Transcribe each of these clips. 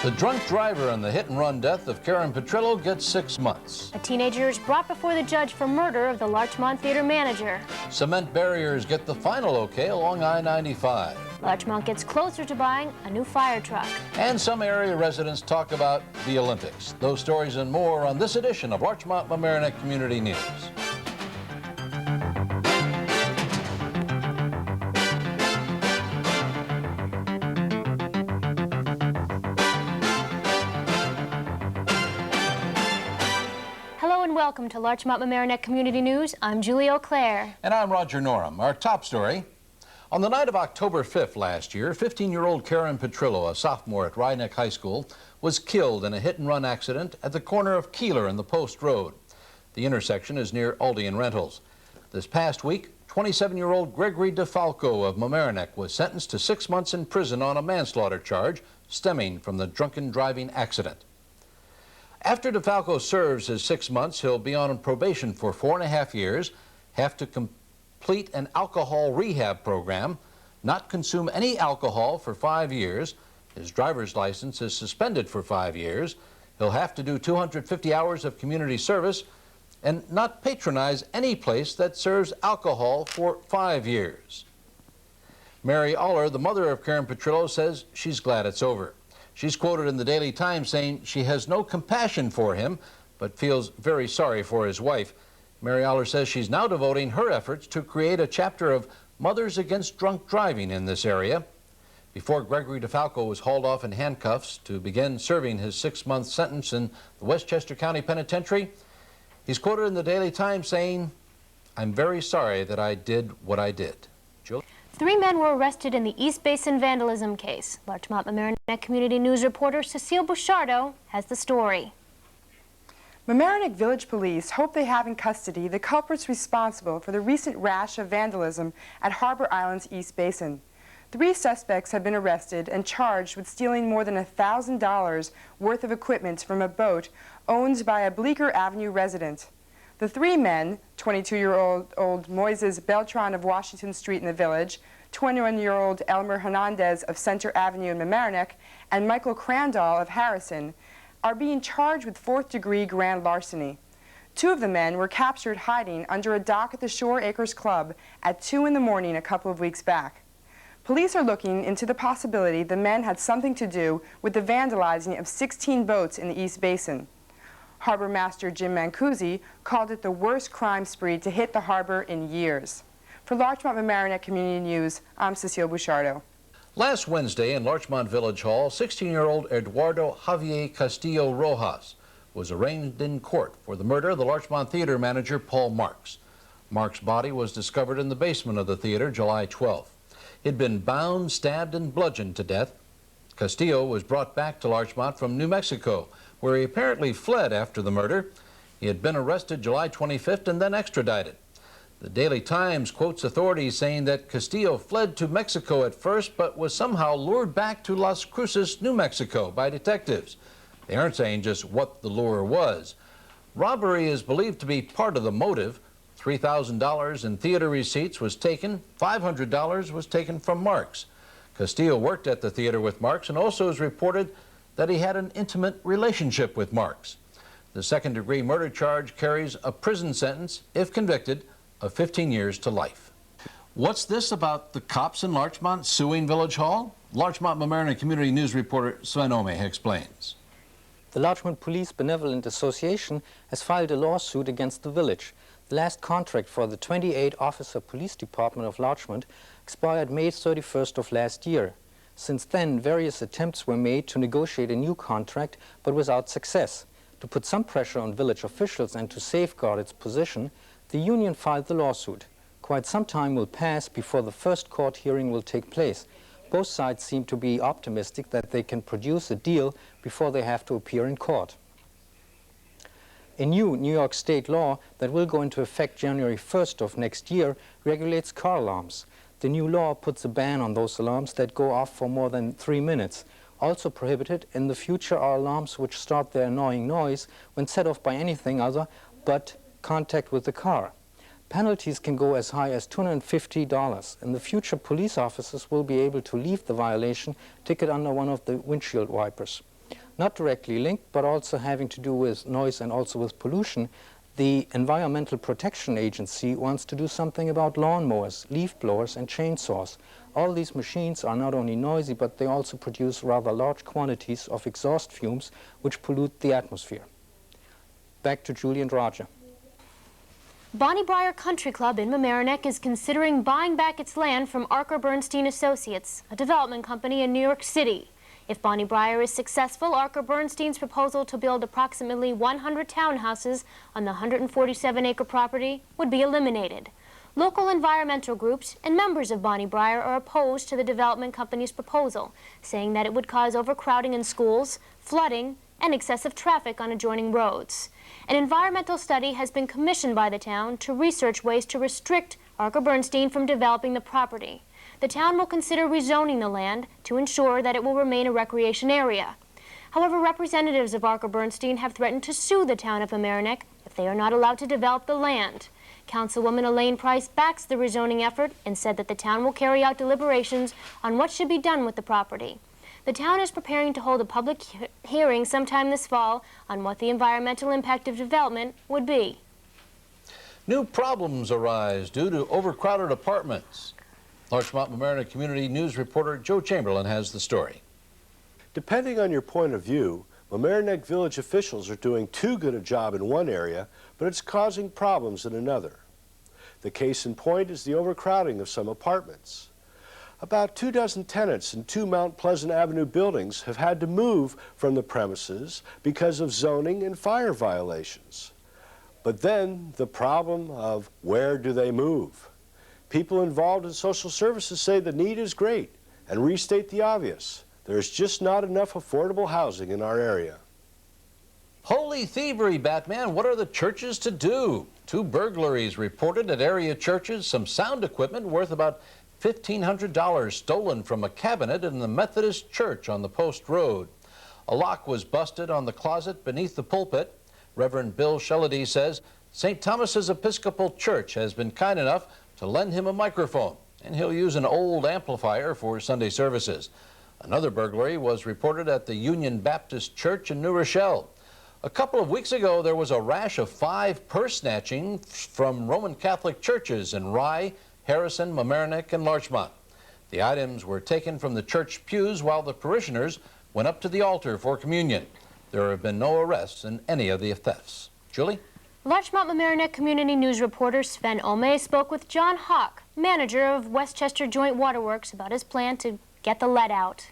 The drunk driver and the hit-and-run death of Karen Petrillo gets 6 months. A teenager is brought before the judge for murder of the Larchmont Theater manager. Cement barriers get the final okay along I-95. Larchmont gets closer to buying a new fire truck. And some area residents talk about the Olympics. Those stories and more on this edition of Larchmont-Mamaroneck Community News. Welcome to Larchmont-Mamaroneck Community News. I'm Julie Auclair. And I'm Roger Norum. Our top story. On the night of October 5th last year, 15-year-old Karen Petrillo, a sophomore at Ryeneck High School, was killed in a hit-and-run accident at the corner of Keeler and the Post Road. The intersection is near Aldian Rentals. This past week, 27-year-old Gregory DeFalco of Mamaroneck was sentenced to 6 months in prison on a manslaughter charge stemming from the drunken driving accident. After DeFalco serves his 6 months, he'll be on probation for 4.5 years, have to complete an alcohol rehab program, not consume any alcohol for 5 years. His driver's license is suspended for 5 years. He'll have to do 250 hours of community service and not patronize any place that serves alcohol for 5 years. Mary Aller, the mother of Karen Petrillo, says she's glad it's over. She's quoted in the Daily Times saying she has no compassion for him, but feels very sorry for his wife. Mary Aller says she's now devoting her efforts to create a chapter of Mothers Against Drunk Driving in this area. Before Gregory DeFalco was hauled off in handcuffs to begin serving his 6-month sentence in the Westchester County Penitentiary, he's quoted in the Daily Times saying, "I'm very sorry that I did what I did." Juli? 3 men were arrested in the East Basin vandalism case. Larchmont-Mamaroneck Community News reporter Cecile Bouchardeau has the story. Mamaroneck Village Police hope they have in custody the culprits responsible for the recent rash of vandalism at Harbor Island's East Basin. 3 suspects have been arrested and charged with stealing more than $1,000 worth of equipment from a boat owned by a Bleecker Avenue resident. The 3 men, 22-year-old Moises Beltran of Washington Street in the Village, 21-year-old Elmer Hernandez of Center Avenue in Mamaroneck, and Michael Crandall of Harrison, are being charged with 4th-degree grand larceny. 2 of the men were captured hiding under a dock at the Shore Acres Club at 2 in the morning a couple of weeks back. Police are looking into the possibility the men had something to do with the vandalizing of 16 boats in the East Basin. Harbor Master Jim Mancusi called it the worst crime spree to hit the harbor in years. For Larchmont-Mamaroneck Community News, I'm Cecile Bouchardeau. Last Wednesday in Larchmont Village Hall, 16-year-old Eduardo Javier Castillo Rojas was arraigned in court for the murder of the Larchmont Theater manager Paul Marks. Marks' body was discovered in the basement of the theater July 12th. He'd been bound, stabbed, and bludgeoned to death. Castillo was brought back to Larchmont from New Mexico, where he apparently fled after the murder. He had been arrested July 25th and then extradited. The Daily Times quotes authorities saying that Castillo fled to Mexico at first, but was somehow lured back to Las Cruces, New Mexico by detectives. They aren't saying just what the lure was. Robbery is believed to be part of the motive. $3,000 in theater receipts was taken. $500 was taken from Marks. Castillo worked at the theater with Marks and also is reported that he had an intimate relationship with Marks. The 2nd-degree murder charge carries a prison sentence, if convicted, of 15 years to life. What's this about the cops in Larchmont suing Village Hall? Larchmont-Mamaroneck Community News reporter Sven Oehme explains. The Larchmont Police Benevolent Association has filed a lawsuit against the village. The last contract for the 28-officer police department of Larchmont expired May 31st of last year. Since then, various attempts were made to negotiate a new contract, but without success. To put some pressure on village officials and to safeguard its position, the union filed the lawsuit. Quite some time will pass before the first court hearing will take place. Both sides seem to be optimistic that they can produce a deal before they have to appear in court. A new New York State law that will go into effect January 1st of next year regulates car alarms. The new law puts a ban on those alarms that go off for more than 3 minutes. Also prohibited in the future are alarms which start their annoying noise when set off by anything other but contact with the car. Penalties can go as high as $250. In the future, police officers will be able to leave the violation ticket under one of the windshield wipers. Not directly linked, but also having to do with noise and also with pollution, the Environmental Protection Agency wants to do something about lawnmowers, leaf blowers and chainsaws. All these machines are not only noisy, but they also produce rather large quantities of exhaust fumes which pollute the atmosphere. Back to Julie and Roger. Bonnie Briar Country Club in Mamaroneck is considering buying back its land from Archer Bernstein Associates, a development company in New York City. If Bonnie Briar is successful, Archer Bernstein's proposal to build approximately 100 townhouses on the 147-acre property would be eliminated. Local environmental groups and members of Bonnie Briar are opposed to the development company's proposal, saying that it would cause overcrowding in schools, flooding, and excessive traffic on adjoining roads. An environmental study has been commissioned by the town to research ways to restrict Archer Bernstein from developing the property. The town will consider rezoning the land to ensure that it will remain a recreation area. However, representatives of Archer Bernstein have threatened to sue the town of Mamaroneck if they are not allowed to develop the land. Councilwoman Elaine Price backs the rezoning effort and said that the town will carry out deliberations on what should be done with the property. The town is preparing to hold a public hearing sometime this fall on what the environmental impact of development would be. New problems arise due to overcrowded apartments. Larchmont Mamaroneck Community News reporter Joe Chamberlin has the story. Depending on your point of view, Mamaroneck Village officials are doing too good a job in one area, but it's causing problems in another. The case in point is the overcrowding of some apartments. About 24 tenants in 2 Mount Pleasant Avenue buildings have had to move from the premises because of zoning and fire violations. But then the problem of where do they move? People involved in social services say the need is great and restate the obvious. There's just not enough affordable housing in our area. Holy thievery, Batman. What are the churches to do? 2 burglaries reported at area churches, some sound equipment worth about $1,500 stolen from a cabinet in the Methodist Church on the Post Road. A lock was busted on the closet beneath the pulpit. Reverend Bill Shellady says St. Thomas's Episcopal Church has been kind enough to lend him a microphone, and he'll use an old amplifier for Sunday services. Another burglary was reported at the Union Baptist Church in New Rochelle. A couple of weeks ago, there was a rash of 5 purse snatching from Roman Catholic churches in Rye, Harrison, Mamaroneck, and Larchmont. The items were taken from the church pews while the parishioners went up to the altar for communion. There have been no arrests in any of the thefts. Julie? Larchmont Mamaroneck Community News reporter Sven Oehme spoke with John Hawk, manager of Westchester Joint Waterworks, about his plan to get the lead out.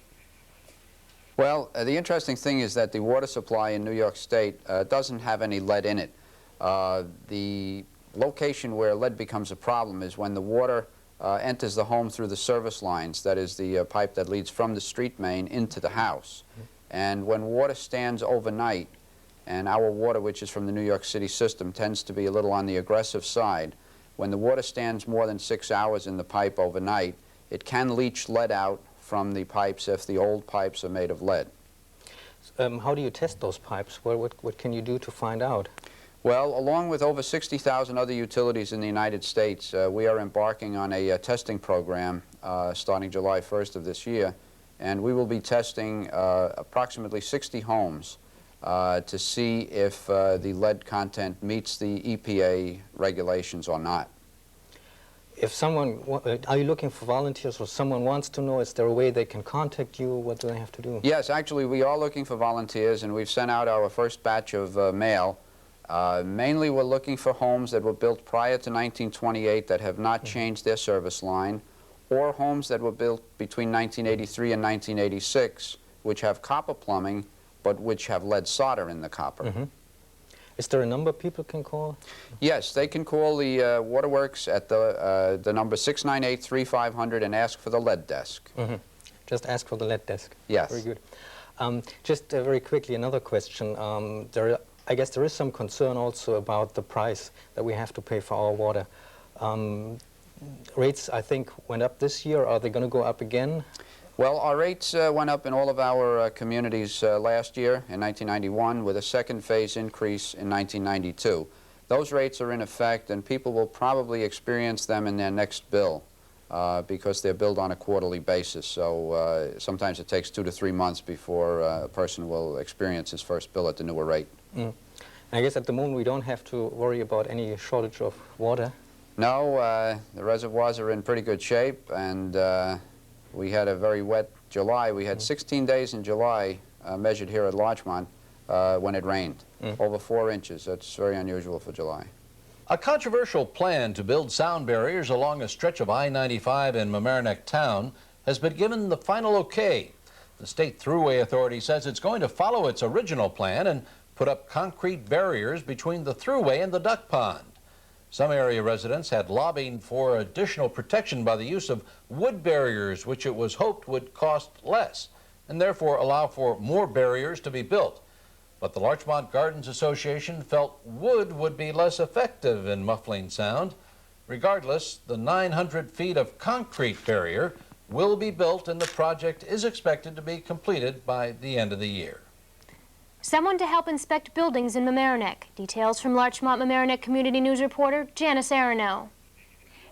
Well, the interesting thing is that the water supply in New York State doesn't have any lead in it. The location where lead becomes a problem is when the water enters the home through the service lines, that is the pipe that leads from the street main into the house. And when water stands overnight, and our water, which is from the New York City system, tends to be a little on the aggressive side, when the water stands more than 6 hours in the pipe overnight, it can leach lead out from the pipes if the old pipes are made of lead. How do you test those pipes? What can you do to find out? Well, along with over 60,000 other utilities in the United States, we are embarking on a testing program starting July 1st of this year, and we will be testing approximately 60 homes to see if the lead content meets the EPA regulations or not. If someone, are you looking for volunteers, or someone wants to know, is there a way they can contact you? What do they have to do? Yes, actually we are looking for volunteers, and we've sent out our first batch of mail. Mainly we're looking for homes that were built prior to 1928 that have not changed their service line, or homes that were built between 1983 and 1986 which have copper plumbing but which have lead solder in the copper. Is there a number people can call? Yes, they can call the waterworks at the number 698-3500 and ask for the lead desk. Just ask for the lead desk. Yes. Very good. Just very quickly, another question. I guess there is some concern also about the price that we have to pay for our water. Rates, I think, went up this year. Are they going to go up again? Well, our rates went up in all of our communities last year in 1991 with a second phase increase in 1992. Those rates are in effect, and people will probably experience them in their next bill. because they're billed on a quarterly basis. So sometimes it takes 2 to 3 months before a person will experience his first bill at the newer rate. Mm. I guess at the moment we don't have to worry about any shortage of water. No, the reservoirs are in pretty good shape, and we had a very wet July. We had 16 days in July measured here at Larchmont when it rained, over 4 inches. That's very unusual for July. A controversial plan to build sound barriers along a stretch of I-95 in Mamaroneck town has been given the final okay. The State Thruway Authority says it's going to follow its original plan and put up concrete barriers between the thruway and the duck pond. Some area residents had lobbied for additional protection by the use of wood barriers, which it was hoped would cost less and therefore allow for more barriers to be built. But the Larchmont Gardens Association felt wood would be less effective in muffling sound. Regardless, the 900 feet of concrete barrier will be built, and the project is expected to be completed by the end of the year. Someone to help inspect buildings in Mamaroneck. Details from Larchmont Mamaroneck Community News reporter Janice Aronow.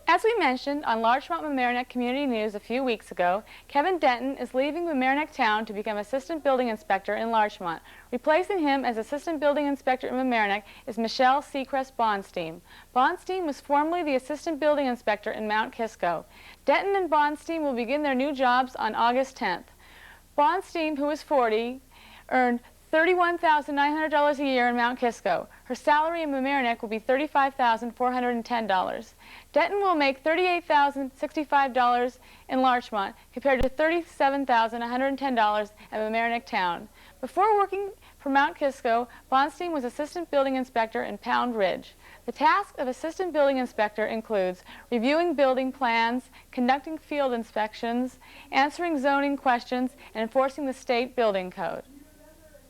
As we mentioned on Larchmont Mamaroneck Community News a few weeks ago, Kevin Denton is leaving Mamaroneck Town to become Assistant Building Inspector in Larchmont. Replacing him as Assistant Building Inspector in Mamaroneck is Michelle Seacrest Bonstein. Bonstein was formerly the Assistant Building Inspector in Mount Kisco. Denton and Bonstein will begin their new jobs on August 10th. Bonstein, who is 40, earned $31,900 a year in Mount Kisco. Her salary in Mamaroneck will be $35,410. Denton will make $38,065 in Larchmont compared to $37,110 at Mamaroneck Town. Before working for Mount Kisco, Bonstein was Assistant Building Inspector in Pound Ridge. The task of Assistant Building Inspector includes reviewing building plans, conducting field inspections, answering zoning questions, and enforcing the state building code.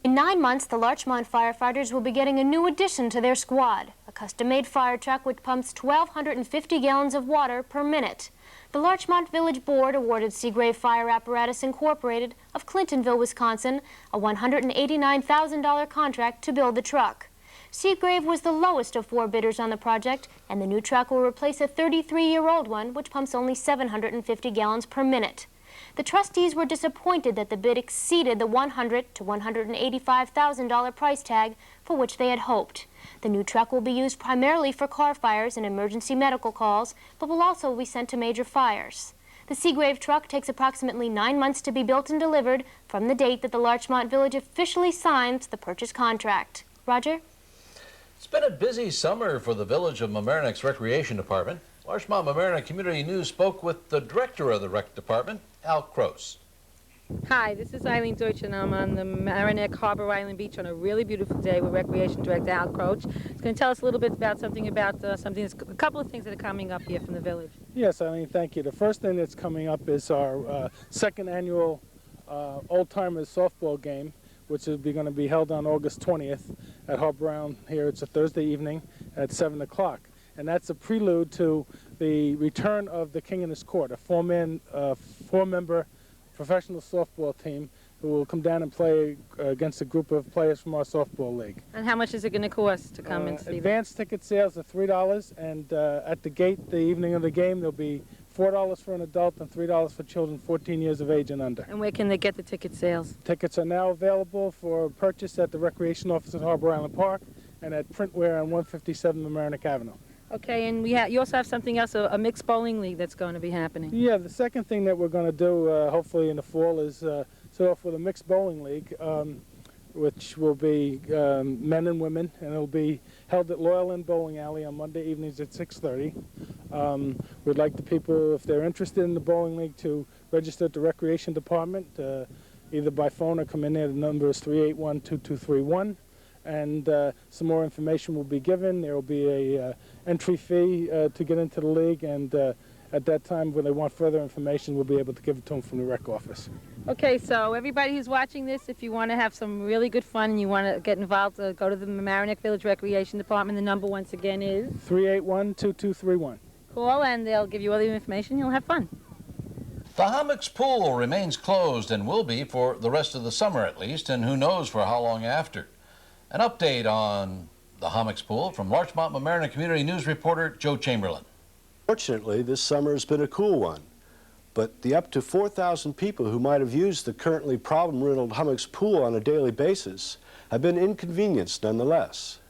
In 9 months, the Larchmont firefighters will be getting a new addition to their squad, a custom-made fire truck which pumps 1,250 gallons of water per minute. The Larchmont Village Board awarded Seagrave Fire Apparatus Incorporated of Clintonville, Wisconsin, a $189,000 contract to build the truck. Seagrave was the lowest of 4 bidders on the project, and the new truck will replace a 33-year-old one which pumps only 750 gallons per minute. The trustees were disappointed that the bid exceeded the $100,000 to $185,000 price tag for which they had hoped. The new truck will be used primarily for car fires and emergency medical calls, but will also be sent to major fires. The Seagrave truck takes approximately 9 months to be built and delivered from the date that the Larchmont Village officially signs the purchase contract. Roger? It's been a busy summer for the Village of Mamaroneck's Recreation Department. Larchmont Mamaroneck Community News spoke with the director of the Rec Department, Al Croce. Hi, this is Eileen Deutsch, and I'm on the Mamaroneck Harbor Island Beach on a really beautiful day with Recreation Director Al Croce. He's going to tell us a little bit about a couple of things that are coming up here from the village. Yes, Eileen, thank you. The first thing that's coming up is our second annual Old Timers softball game, which is going to be held on August 20th at Harbor Island here. It's a Thursday evening at 7 o'clock. And that's a prelude to the return of the King in His Court, a four-member professional softball team who will come down and play against a group of players from our softball league. And how much is it going to cost to come and see Advance ticket sales are $3, and at the gate the evening of the game there'll be $4 for an adult and $3 for children 14 years of age and under. And where can they get the ticket sales? Tickets are now available for purchase at the Recreation Office at Harbor Island Park and at Printware on 157 Mamaroneck Avenue. Okay, and you also have something else, a mixed bowling league that's going to be happening. Yeah, the second thing that we're going to do, hopefully in the fall, is start off with a mixed bowling league, which will be men and women, and it'll be held at Loyal Inn Bowling Alley on Monday evenings at 6:30. We'd like the people, if they're interested in the bowling league, to register at the Recreation Department, either by phone or come in there. The number is 381-2231. And some more information will be given. There will be a entry fee to get into the league, and at that time, when they want further information, we'll be able to give it to them from the rec office. Okay, so everybody who's watching this, if you want to have some really good fun and you want to get involved, go to the Mamaroneck Village Recreation Department. The number once again is 381-2231. Call and they'll give you all the information. You'll have fun. The Hommocks Pool remains closed and will be for the rest of the summer at least, and who knows for how long after. An update on the Hommocks Pool from Larchmont Mamaroneck Community News reporter Joe Chamberlin. Fortunately, this summer has been a cool one, but the up to 4,000 people who might have used the currently problem-riddled Hummock's pool on a daily basis have been inconvenienced nonetheless.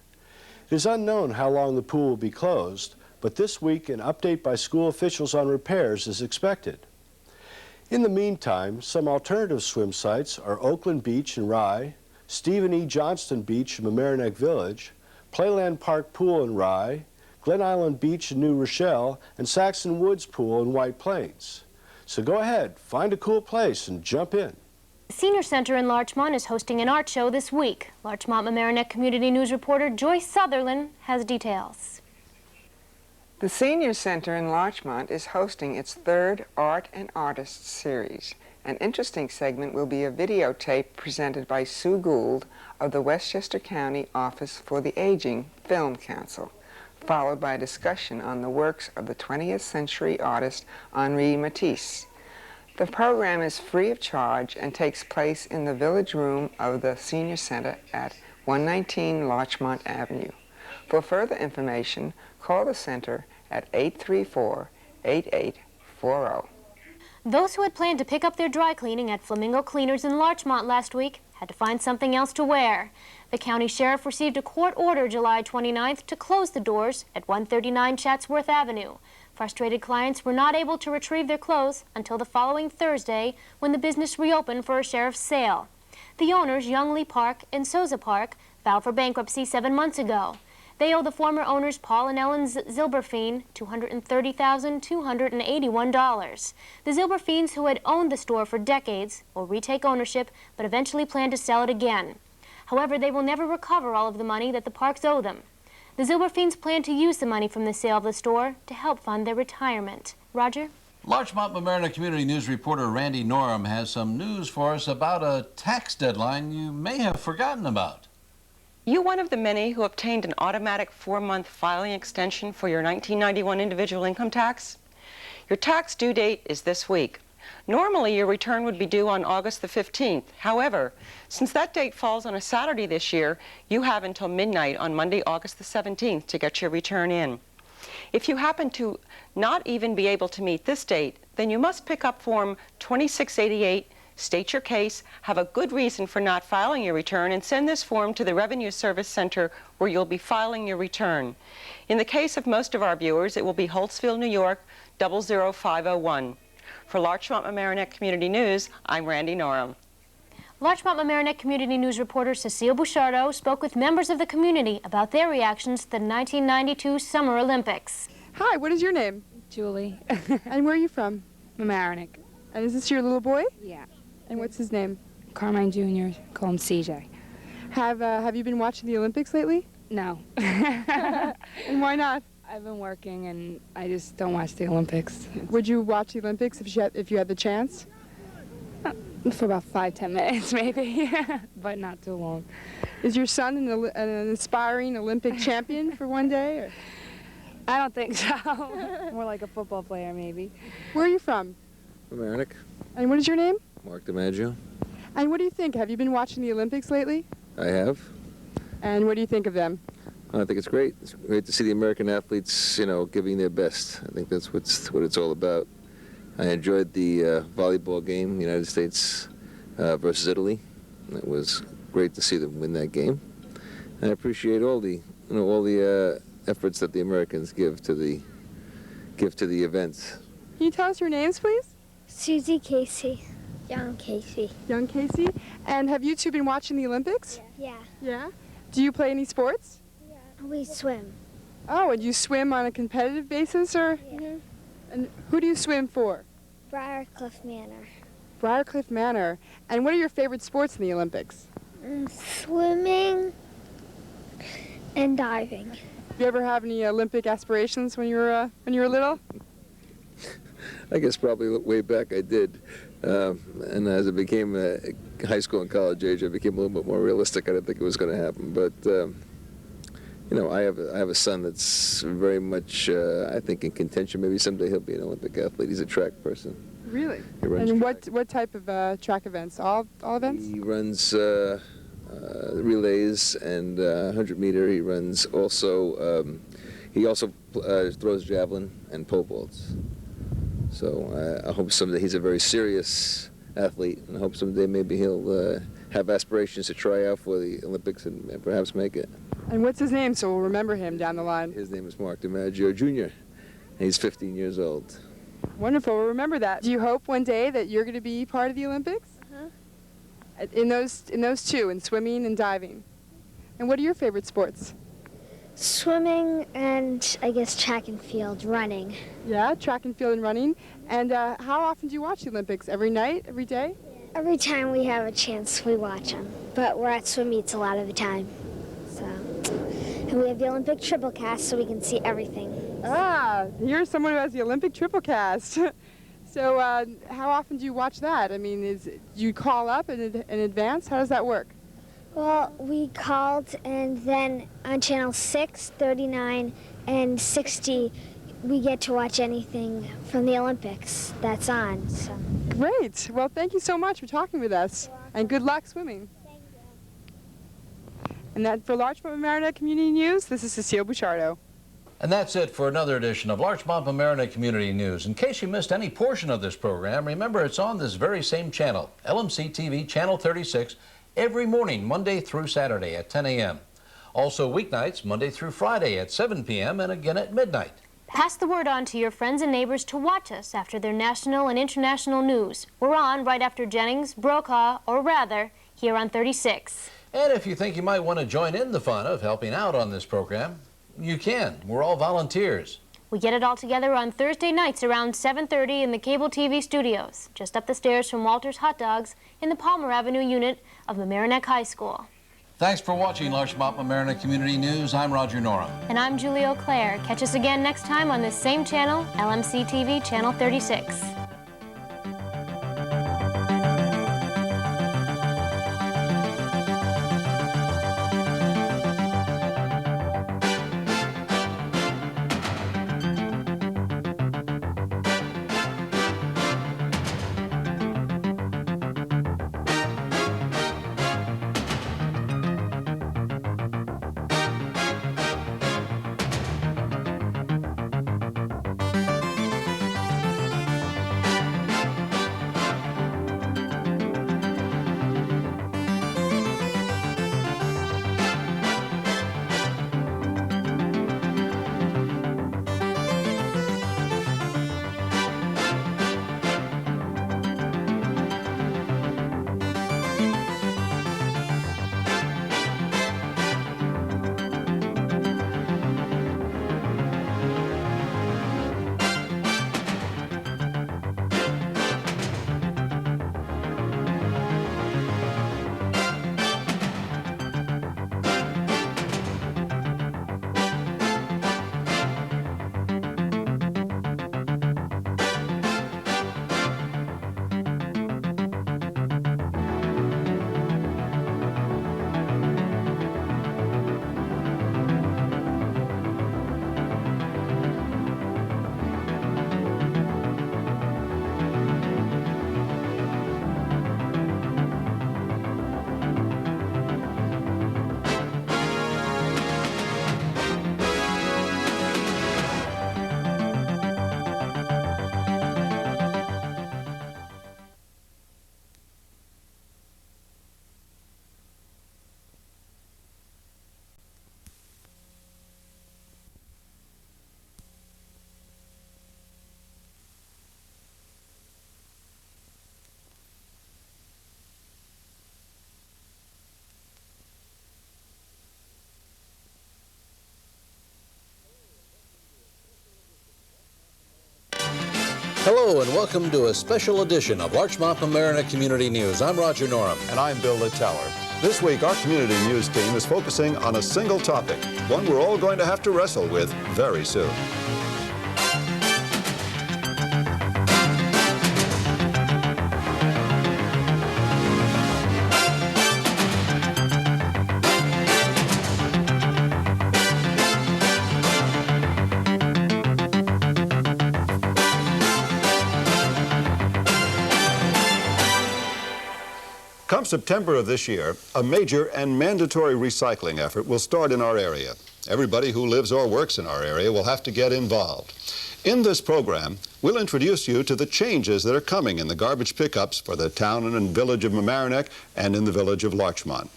It is unknown how long the pool will be closed, but this week an update by school officials on repairs is expected. In the meantime, some alternative swim sites are Oakland Beach in Rye, Stephen E. Johnston Beach in Mamaroneck Village, Playland Park Pool in Rye, Glen Island Beach in New Rochelle, and Saxon Woods Pool in White Plains. So go ahead, find a cool place and jump in. The Senior Center in Larchmont is hosting an art show this week. Larchmont-Mamaroneck Community News reporter Joyce Sutherland has details. The Senior Center in Larchmont is hosting its third Art and Artists series. An interesting segment will be a videotape presented by Sue Gould of the Westchester County Office for the Aging Film Council, followed by a discussion on the works of the 20th century artist Henri Matisse. The program is free of charge and takes place in the Village Room of the Senior Center at 119 Larchmont Avenue. For further information, call the center at 834-8840. Those who had planned to pick up their dry cleaning at Flamingo Cleaners in Larchmont last week had to find something else to wear. The county sheriff received a court order July 29th to close the doors at 139 Chatsworth Avenue. Frustrated clients were not able to retrieve their clothes until the following Thursday when the business reopened for a sheriff's sale. The owners, Young Lee Park and Souza Park, filed for bankruptcy 7 months ago. They owe the former owners Paul and Ellen Zilberfein $230,281. The Zilberfeins, who had owned the store for decades, will retake ownership but eventually plan to sell it again. However, they will never recover all of the money that the Parks owe them. The Zilberfeins plan to use the money from the sale of the store to help fund their retirement. Roger? Larchmont-Mamaroneck Community News reporter Randy Norum has some news for us about a tax deadline you may have forgotten about. You one of the many who obtained an automatic 4-month filing extension for your 1991 individual income tax? Your tax due date is this week. Normally, your return would be due on August the 15th. However, since that date falls on a Saturday this year, you have until midnight on Monday, August the 17th to get your return in. If you happen to not even be able to meet this date, then you must pick up Form 2688, state your case, have a good reason for not filing your return, and send this form to the Revenue Service Center where you'll be filing your return. In the case of most of our viewers, it will be Holtzville, New York, 00501. For Larchmont-Mamaroneck Community News, I'm Randy Norum. Larchmont-Mamaroneck Community News reporter Cecile Bouchardeau spoke with members of the community about their reactions to the 1992 Summer Olympics. Hi, what is your name? Julie. And where are you from? Mamaroneck. And is this your little boy? Yeah. And what's his name? Carmine Jr. Call him CJ. Have you been watching the Olympics lately? No. And why not? I've been working and I just don't watch the Olympics. Would you watch the Olympics if you had the chance? For about 5-10 minutes maybe, but not too long. Is your son an inspiring Olympic champion for one day? Or? I don't think so. More like a football player maybe. Where are you from? Mamaroneck. And what is your name? Mark DiMaggio. And what do you think? Have you been watching the Olympics lately? I have. And what do you think of them? I think it's great. It's great to see the American athletes, giving their best. I think that's what it's all about. I enjoyed the volleyball game, United States versus Italy. It was great to see them win that game. And I appreciate all the efforts that the Americans give to the event. Can you tell us your names, please? Susie Casey. Young Casey. Young Casey. And have you two been watching the Olympics? Yeah. Yeah? Do you play any sports? Yeah. We swim. Oh, and you swim on a competitive basis, or? Yeah. And who do you swim for? Briarcliff Manor. Briarcliff Manor. And what are your favorite sports in the Olympics? Swimming and diving. Did you ever have any Olympic aspirations when you were little? I guess probably way back I did. And as I became high school and college age, I became a little bit more realistic. I didn't think it was going to happen. But, I have a son that's very much, I think, in contention. Maybe someday he'll be an Olympic athlete. He's a track person. Really? He runs and track. what type of track events? All events? He runs relays and 100-meter. He runs also, he also throws javelin and pole vaults. So I hope someday he's a very serious athlete, and I hope someday maybe he'll have aspirations to try out for the Olympics and perhaps make it. And what's his name, so we'll remember him down the line? His name is Mark DiMaggio Jr., and he's 15 years old. Wonderful, we'll remember that. Do you hope one day that you're going to be part of the Olympics? Uh-huh. In those two, in swimming and diving. And what are your favorite sports? Swimming and, I guess, track and field, running. Yeah, track and field and running. And how often do you watch the Olympics? Every night, every day? Every time we have a chance, we watch them. But we're at swim meets a lot of the time. So, and we have the Olympic triple cast, so we can see everything. Ah, here's someone who has the Olympic triple cast. So how often do you watch that? I mean, do you call up in advance? How does that work? Well, we called, and then on channel 6, 39, and 60, we get to watch anything from the Olympics that's on. So. Great. Well, thank you so much for talking with us, and good luck swimming. Thank you. And that for Larchmont Mamaroneck Community News, this is Cecile Bouchardeau. And that's it for another edition of Larchmont Mamaroneck Community News. In case you missed any portion of this program, remember it's on this very same channel, LMC-TV, Channel 36, every morning, Monday through Saturday at 10 a.m. Also weeknights, Monday through Friday at 7 p.m. and again at midnight. Pass the word on to your friends and neighbors to watch us after their national and international news. We're on right after Jennings, Brokaw, or rather, here on 36. And if you think you might want to join in the fun of helping out on this program, you can. We're all volunteers. We get it all together on Thursday nights around 7:30 in the cable TV studios, just up the stairs from Walter's Hot Dogs in the Palmer Avenue unit of Mamaroneck High School. Thanks for watching Larchmont Mamaroneck Community News. I'm Roger Norum. And I'm Juli Auclair. Catch us again next time on this same channel, LMC-TV, Channel 36. Hello and welcome to a special edition of Larchmont Mamaroneck Community News. I'm Roger Norum. And I'm Bill Littauer. This week, our community news team is focusing on a single topic, one we're all going to have to wrestle with very soon. Come September of this year, a major and mandatory recycling effort will start in our area. Everybody who lives or works in our area will have to get involved. In this program, we'll introduce you to the changes that are coming in the garbage pickups for the town and village of Mamaroneck and in the village of Larchmont.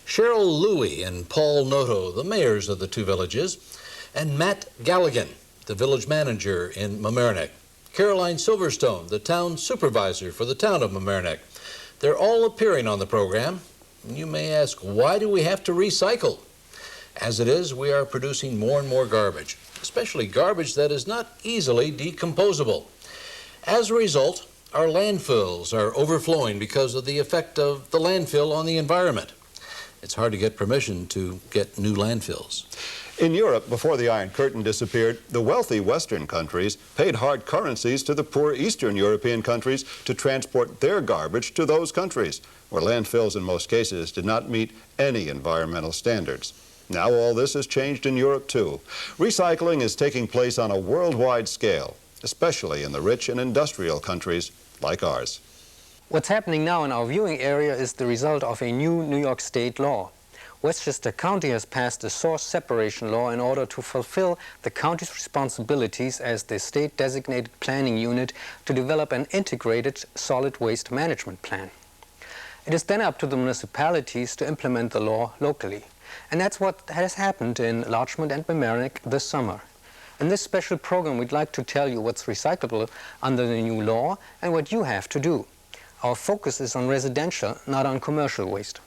Cheryl Louie and Paul Noto, the mayors of the two villages, and Matt Galligan, the village manager in Mamaroneck. Caroline Silverstone, the town supervisor for the town of Mamaroneck. They're all appearing on the program. You may ask, why do we have to recycle? As it is, we are producing more and more garbage, especially garbage that is not easily decomposable. As a result, our landfills are overflowing because of the effect of the landfill on the environment. It's hard to get permission to get new landfills. In Europe, before the Iron Curtain disappeared, the wealthy Western countries paid hard currencies to the poor Eastern European countries to transport their garbage to those countries, where landfills in most cases did not meet any environmental standards. Now all this has changed in Europe too. Recycling is taking place on a worldwide scale, especially in the rich and industrial countries like ours. What's happening now in our viewing area is the result of a new New York State law. Westchester County has passed a source separation law in order to fulfill the county's responsibilities as the state-designated planning unit to develop an integrated solid waste management plan. It is then up to the municipalities to implement the law locally. And that's what has happened in Larchmont and Mamaroneck this summer. In this special program, we'd like to tell you what's recyclable under the new law and what you have to do. Our focus is on residential, not on commercial waste.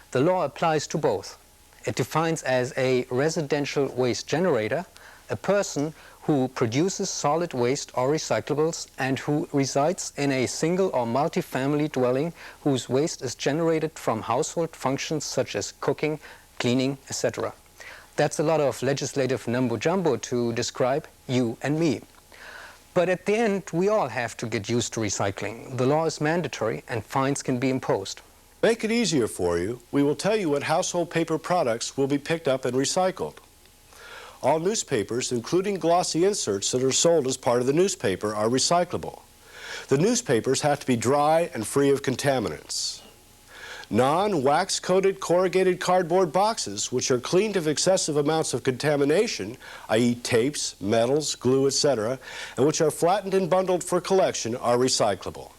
The law applies to both. It defines as a residential waste generator a person who produces solid waste or recyclables and who resides in a single or multi-family dwelling whose waste is generated from household functions such as cooking, cleaning, etc. That's a lot of legislative mumbo-jumbo to describe you and me. But at the end, we all have to get used to recycling. The law is mandatory and fines can be imposed. Make it easier for you, we will tell you what household paper products will be picked up and recycled. All newspapers, including glossy inserts that are sold as part of the newspaper, are recyclable. The newspapers have to be dry and free of contaminants. Non-wax-coated corrugated cardboard boxes, which are cleaned of excessive amounts of contamination, i.e. tapes, metals, glue, etc., and which are flattened and bundled for collection, are recyclable.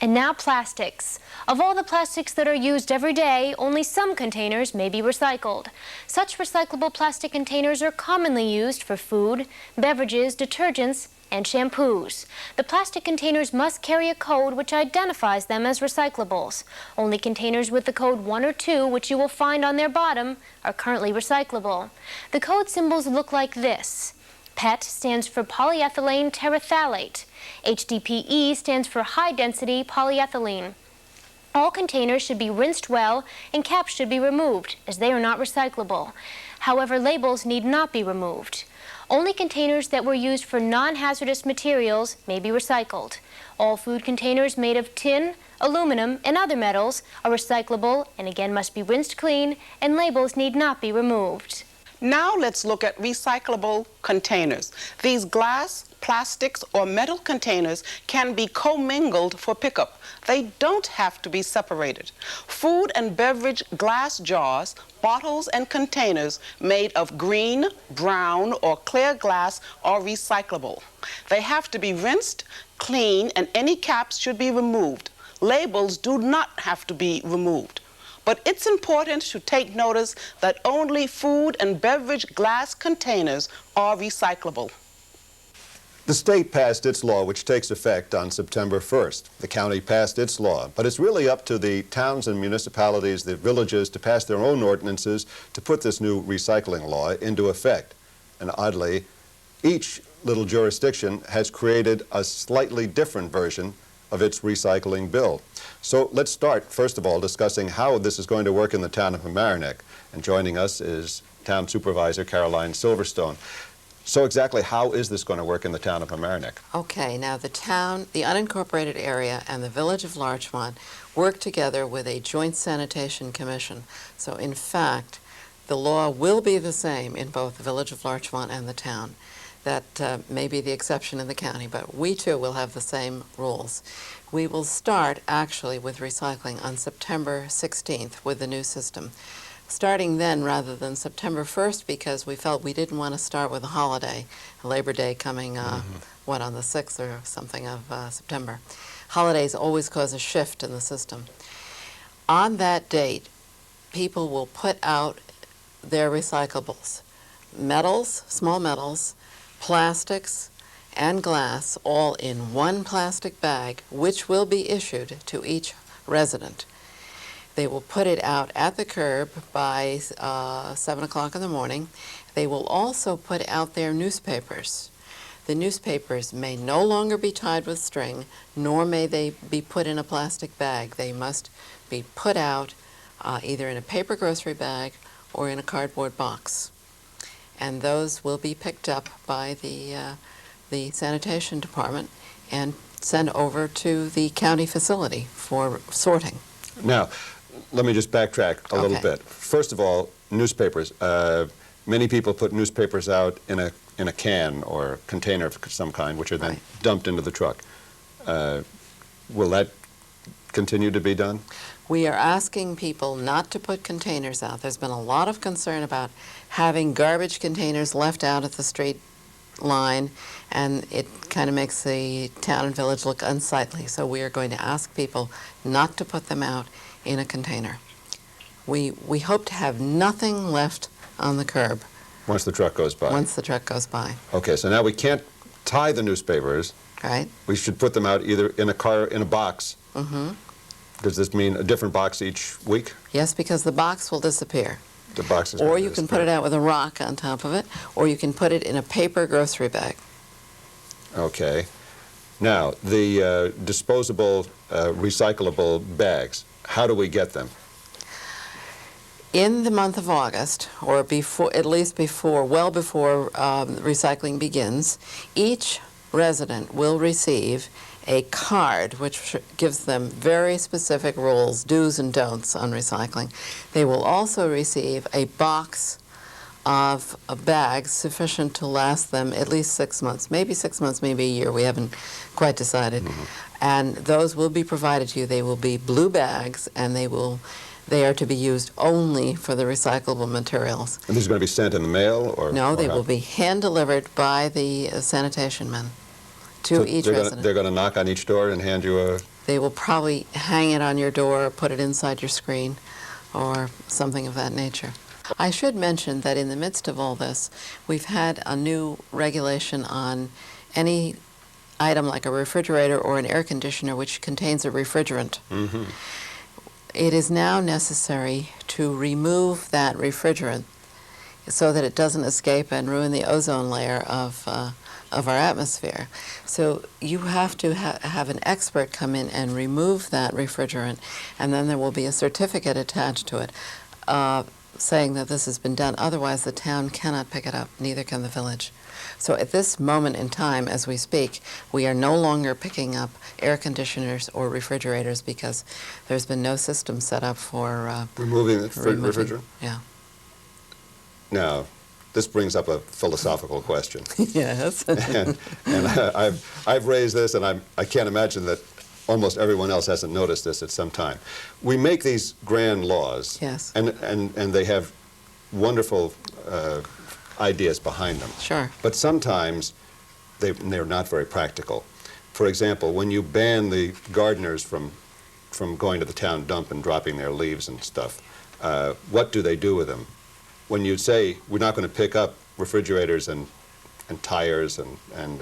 And now plastics. Of all the plastics that are used every day, only some containers may be recycled. Such recyclable plastic containers are commonly used for food, beverages, detergents, and shampoos. The plastic containers must carry a code which identifies them as recyclables. Only containers with the code 1 or 2, which you will find on their bottom, are currently recyclable. The code symbols look like this. PET stands for polyethylene terephthalate. HDPE stands for high-density polyethylene. All containers should be rinsed well and caps should be removed, as they are not recyclable. However, labels need not be removed. Only containers that were used for non-hazardous materials may be recycled. All food containers made of tin, aluminum, and other metals are recyclable and again must be rinsed clean, and labels need not be removed. Now let's look at recyclable containers. These glass, plastics, or metal containers can be commingled for pickup. They don't have to be separated. Food and beverage glass jars, bottles, and containers made of green, brown, or clear glass are recyclable. They have to be rinsed, clean, and any caps should be removed. Labels do not have to be removed. But it's important to take notice that only food and beverage glass containers are recyclable. The state passed its law, which takes effect on September 1st. The county passed its law, but it's really up to the towns and municipalities, the villages, to pass their own ordinances to put this new recycling law into effect. And oddly, each little jurisdiction has created a slightly different version of its recycling bill. So let's start, first of all, discussing how this is going to work in the town of Mamaroneck. And joining us is Town Supervisor Caroline Silverstone. So exactly how is this going to work in the town of Mamaroneck? Okay, now the town, the unincorporated area, and the village of Larchmont work together with a joint sanitation commission. So in fact, the law will be the same in both the village of Larchmont and the town. That may be the exception in the county, but we too will have the same rules. We will start actually with recycling on September 16th with the new system. starting then rather than September 1st, because we felt we didn't want to start with a holiday, Labor Day coming, what, on the 6th or something of September. Holidays always cause a shift in the system. On that date, people will put out their recyclables, metals, small metals, plastics, and glass, all in one plastic bag, which will be issued to each resident. They will put it out at the curb by 7 o'clock in the morning. They will also put out their newspapers. The newspapers may no longer be tied with string, nor may they be put in a plastic bag. They must be put out either in a paper grocery bag or in a cardboard box. And those will be picked up by the sanitation department and sent over to the county facility for sorting. Now, let me just backtrack a little bit. First of all, newspapers. Many people put newspapers out in a can or container of some kind, which are then dumped into the truck. Will that continue to be done? We are asking people not to put containers out. There's been a lot of concern about having garbage containers left out at the street line, and it kind of makes the town and village look unsightly. So we are going to ask people not to put them out in a container. We hope to have nothing left on the curb. Once the truck goes by? Once the truck goes by. Okay, so now we can't tie the newspapers. Right. We should put them out either in a car, in a box. Mm-hmm. Does this mean a different box each week? Yes, because the box will disappear. The box is Or you can put it out with a rock on top of it, or you can put it in a paper grocery bag. Okay. Now, the disposable, recyclable bags, how do we get them? In the month of August, or before, at least before, well before recycling begins, each resident will receive a card which gives them very specific rules, do's and don'ts on recycling. They will also receive a box of bags sufficient to last them at least 6 months, maybe 6 months, maybe a year. We haven't quite decided. And those will be provided to you. They will be blue bags, and they are to be used only for the recyclable materials. And these are going to be sent in the mail? Or no, they will be hand-delivered by the sanitation men to each resident. They're going to knock on each door and hand you a... They will probably hang it on your door or put it inside your screen or something of that nature. I should mention that in the midst of all this, we've had a new regulation on any item like a refrigerator or an air conditioner which contains a refrigerant. Mm-hmm. It is now necessary to remove that refrigerant so that it doesn't escape and ruin the ozone layer of our atmosphere. So you have to have an expert come in and remove that refrigerant, and then there will be a certificate attached to it saying that this has been done. Otherwise, the town cannot pick it up, neither can the village. So at this moment in time, as we speak, we are no longer picking up air conditioners or refrigerators because there's been no system set up for removing the refrigerant? Yeah. Now, this brings up a philosophical question. Yes. and I've raised this, and I can't imagine that almost everyone else hasn't noticed this at some time. We make these grand laws, yes, and they have wonderful ideas behind them. Sure. But sometimes they're not very practical. For example, when you ban the gardeners from going to the town dump and dropping their leaves and stuff, what do they do with them? When you say we're not going to pick up refrigerators and tires and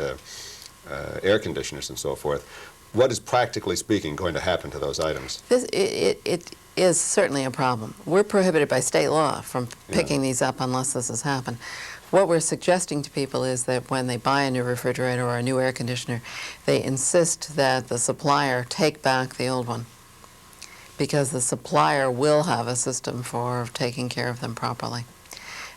air conditioners and so forth, what is practically speaking going to happen to those items? It is certainly a problem. We're prohibited by state law from picking these up unless this has happened. What we're suggesting to people is that when they buy a new refrigerator or a new air conditioner, they insist that the supplier take back the old one, because the supplier will have a system for taking care of them properly.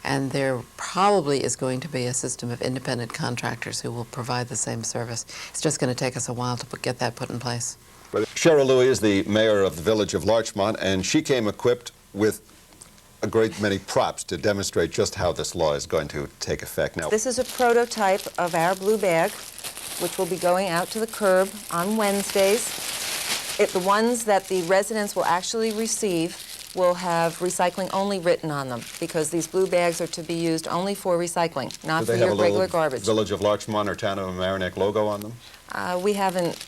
And there probably is going to be a system of independent contractors who will provide the same service. It's just going to take us a while to get that put in place. Cheryl Louie is the mayor of the village of Larchmont, and she came equipped with a great many props to demonstrate just how this law is going to take effect. Now, this is a prototype of our blue bag, which will be going out to the curb on Wednesdays. The ones that the residents will actually receive will have recycling only written on them, because these blue bags are to be used only for recycling, not for your regular garbage. Do they have a little Village of Larchmont or Town of Mamaroneck logo on them? We haven't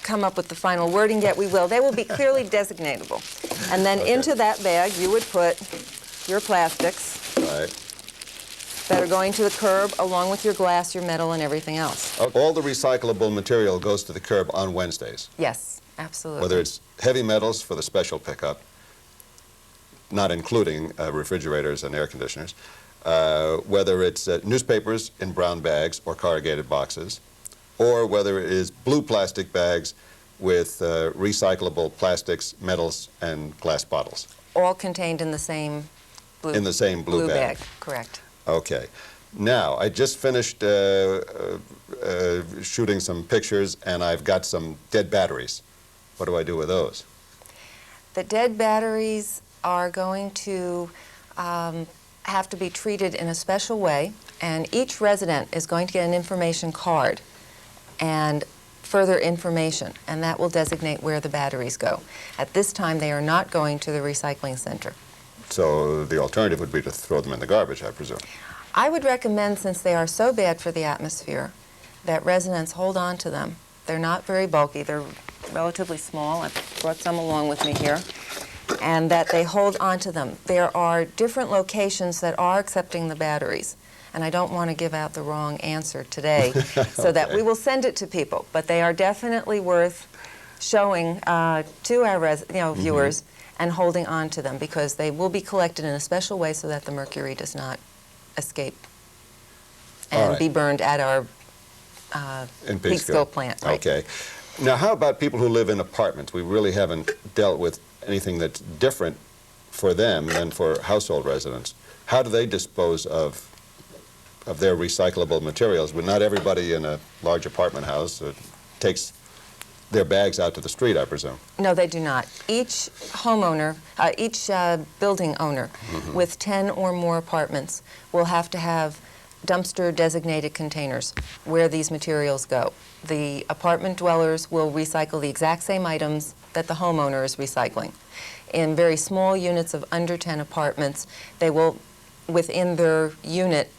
come up with the final wording yet. We will. They will be clearly designatable. And then into that bag you would put your plastics that are going to the curb, along with your glass, your metal, and everything else. All the recyclable material goes to the curb on Wednesdays? Yes, absolutely. Whether it's heavy metals for the special pickup, not including refrigerators and air conditioners, whether it's newspapers in brown bags or corrugated boxes, or whether it is blue plastic bags with recyclable plastics, metals, and glass bottles. All contained in the same blue, blue bag. Correct. Okay. Now, I just finished shooting some pictures, and I've got some dead batteries. What do I do with those? The dead batteries are going to have to be treated in a special way, and each resident is going to get an information card and further information, and that will designate where the batteries go. At this time, they are not going to the recycling center. So the alternative would be to throw them in the garbage, I presume. I would recommend, since they are so bad for the atmosphere, that residents hold on to them. They're not very bulky. They're relatively small. I've brought some along with me here. And that they hold on to them. There are different locations that are accepting the batteries. And I don't want to give out the wrong answer today, so that we will send it to people. But they are definitely worth showing to our viewers and holding on to them, because they will be collected in a special way so that the mercury does not escape and be burned at our Peekskill plant. Right. Okay. Now, how about people who live in apartments? We really haven't dealt with anything that's different for them than for household residents. How do they dispose of their recyclable materials? Well, not everybody in a large apartment house takes their bags out to the street, I presume. No, they do not. Each homeowner, each building owner with 10 or more apartments will have to have dumpster-designated containers where these materials go. The apartment dwellers will recycle the exact same items that the homeowner is recycling. In very small units of under 10 apartments, they will, within their unit,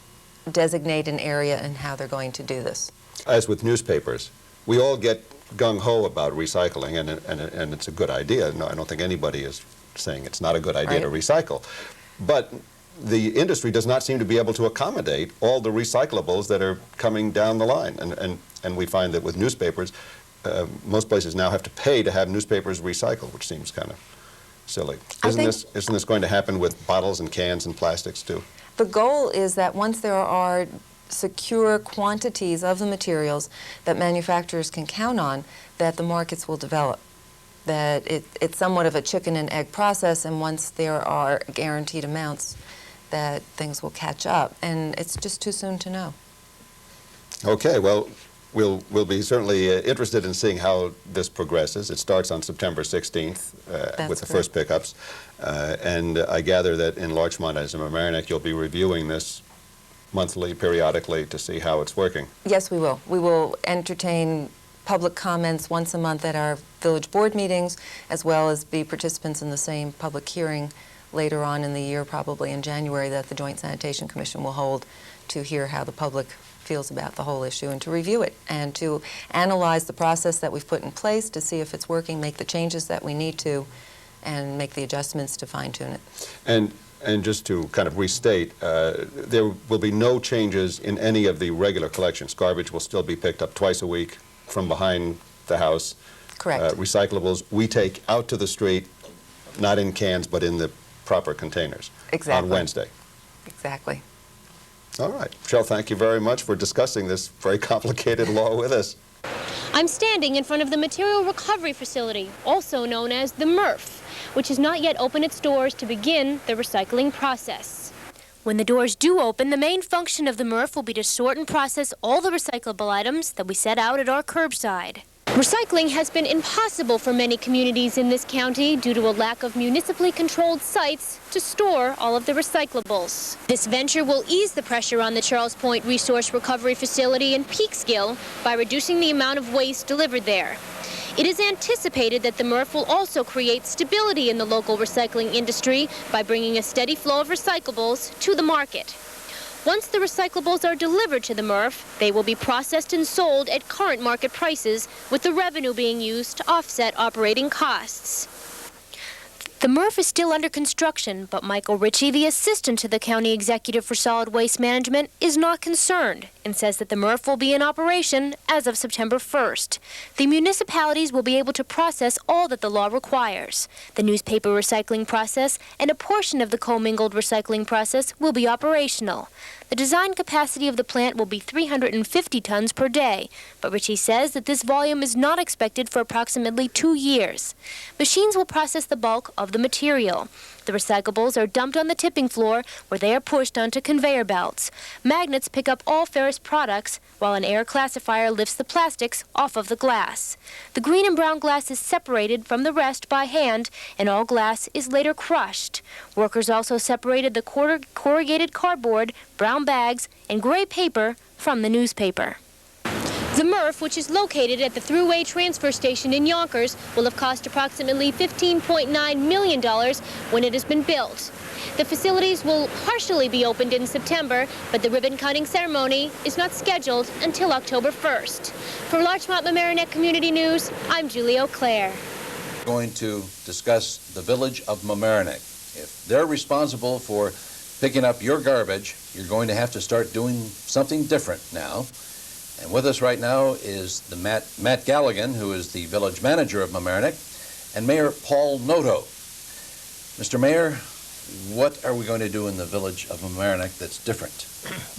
designate an area and how they're going to do this. As with newspapers, we all get gung-ho about recycling, and it's a good idea. No, I don't think anybody is saying it's not a good idea to recycle. But the industry does not seem to be able to accommodate all the recyclables that are coming down the line. And we find that with newspapers, most places now have to pay to have newspapers recycled, which seems kind of silly. Isn't this going to happen with bottles and cans and plastics too? The goal is that once there are secure quantities of the materials that manufacturers can count on, that the markets will develop. That it's somewhat of a chicken and egg process, and once there are guaranteed amounts, that things will catch up. And it's just too soon to know. Okay, well, we'll be certainly interested in seeing how this progresses. It starts on September 16th with the first pickups. And I gather that in Larchmont, as in Mamaroneck, you'll be reviewing this monthly, periodically, to see how it's working. Yes, we will. We will entertain public comments once a month at our village board meetings, as well as be participants in the same public hearing later on in the year, probably in January, that the Joint Sanitation Commission will hold to hear how the public feels about the whole issue and to review it and to analyze the process that we've put in place to see if it's working, make the changes that we need to, and make the adjustments to fine-tune it. And just to kind of restate, there will be no changes in any of the regular collections. Garbage will still be picked up twice a week from behind the house. Correct. Recyclables we take out to the street, not in cans, but in the proper containers. Exactly. On Wednesday. Exactly. All right. Michelle, thank you very much for discussing this very complicated law with us. I'm standing in front of the Material Recovery Facility, also known as the MRF, which has not yet opened its doors to begin the recycling process. When the doors do open, the main function of the MRF will be to sort and process all the recyclable items that we set out at our curbside. Recycling has been impossible for many communities in this county due to a lack of municipally controlled sites to store all of the recyclables. This venture will ease the pressure on the Charles Point Resource Recovery Facility in Peekskill by reducing the amount of waste delivered there. It is anticipated that the MRF will also create stability in the local recycling industry by bringing a steady flow of recyclables to the market. Once the recyclables are delivered to the MRF, they will be processed and sold at current market prices, with the revenue being used to offset operating costs. The MRF is still under construction, but Michael Ritchie, the assistant to the county executive for solid waste management, is not concerned and says that the MRF will be in operation as of September 1st. The municipalities will be able to process all that the law requires. The newspaper recycling process and a portion of the commingled recycling process will be operational. The design capacity of the plant will be 350 tons per day, but Ritchie says that this volume is not expected for approximately 2 years. Machines will process the bulk of the material. The recyclables are dumped on the tipping floor, where they are pushed onto conveyor belts. Magnets pick up all ferrous products, while an air classifier lifts the plastics off of the glass. The green and brown glass is separated from the rest by hand, and all glass is later crushed. Workers also separated the corrugated cardboard, brown bags, and gray paper from the newspaper. The MRF, which is located at the Thruway transfer station in Yonkers, will have cost approximately $15.9 million when it has been built. The facilities will partially be opened in September, but the ribbon-cutting ceremony is not scheduled until October 1st. For Larchmont Mamaroneck Community News, I'm Juli Auclair. We're going to discuss the village of Mamaroneck. If they're responsible for picking up your garbage, you're going to have to start doing something different now. And with us right now is the Matt Galligan, who is the village manager of Mamaroneck, and Mayor Paul Noto. Mr. Mayor, what are we going to do in the village of Mamaroneck that's different?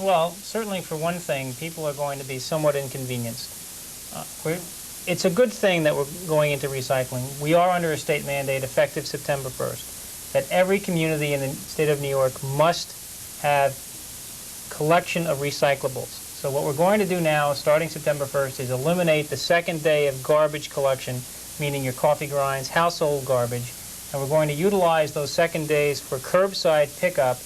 Well, certainly for one thing, people are going to be somewhat inconvenienced. It's a good thing that we're going into recycling. We are under a state mandate effective September 1st that every community in the state of New York must have collection of recyclables. So what we're going to do now, starting September 1st, is eliminate the second day of garbage collection, meaning your coffee grinds, household garbage, and we're going to utilize those second days for curbside pickup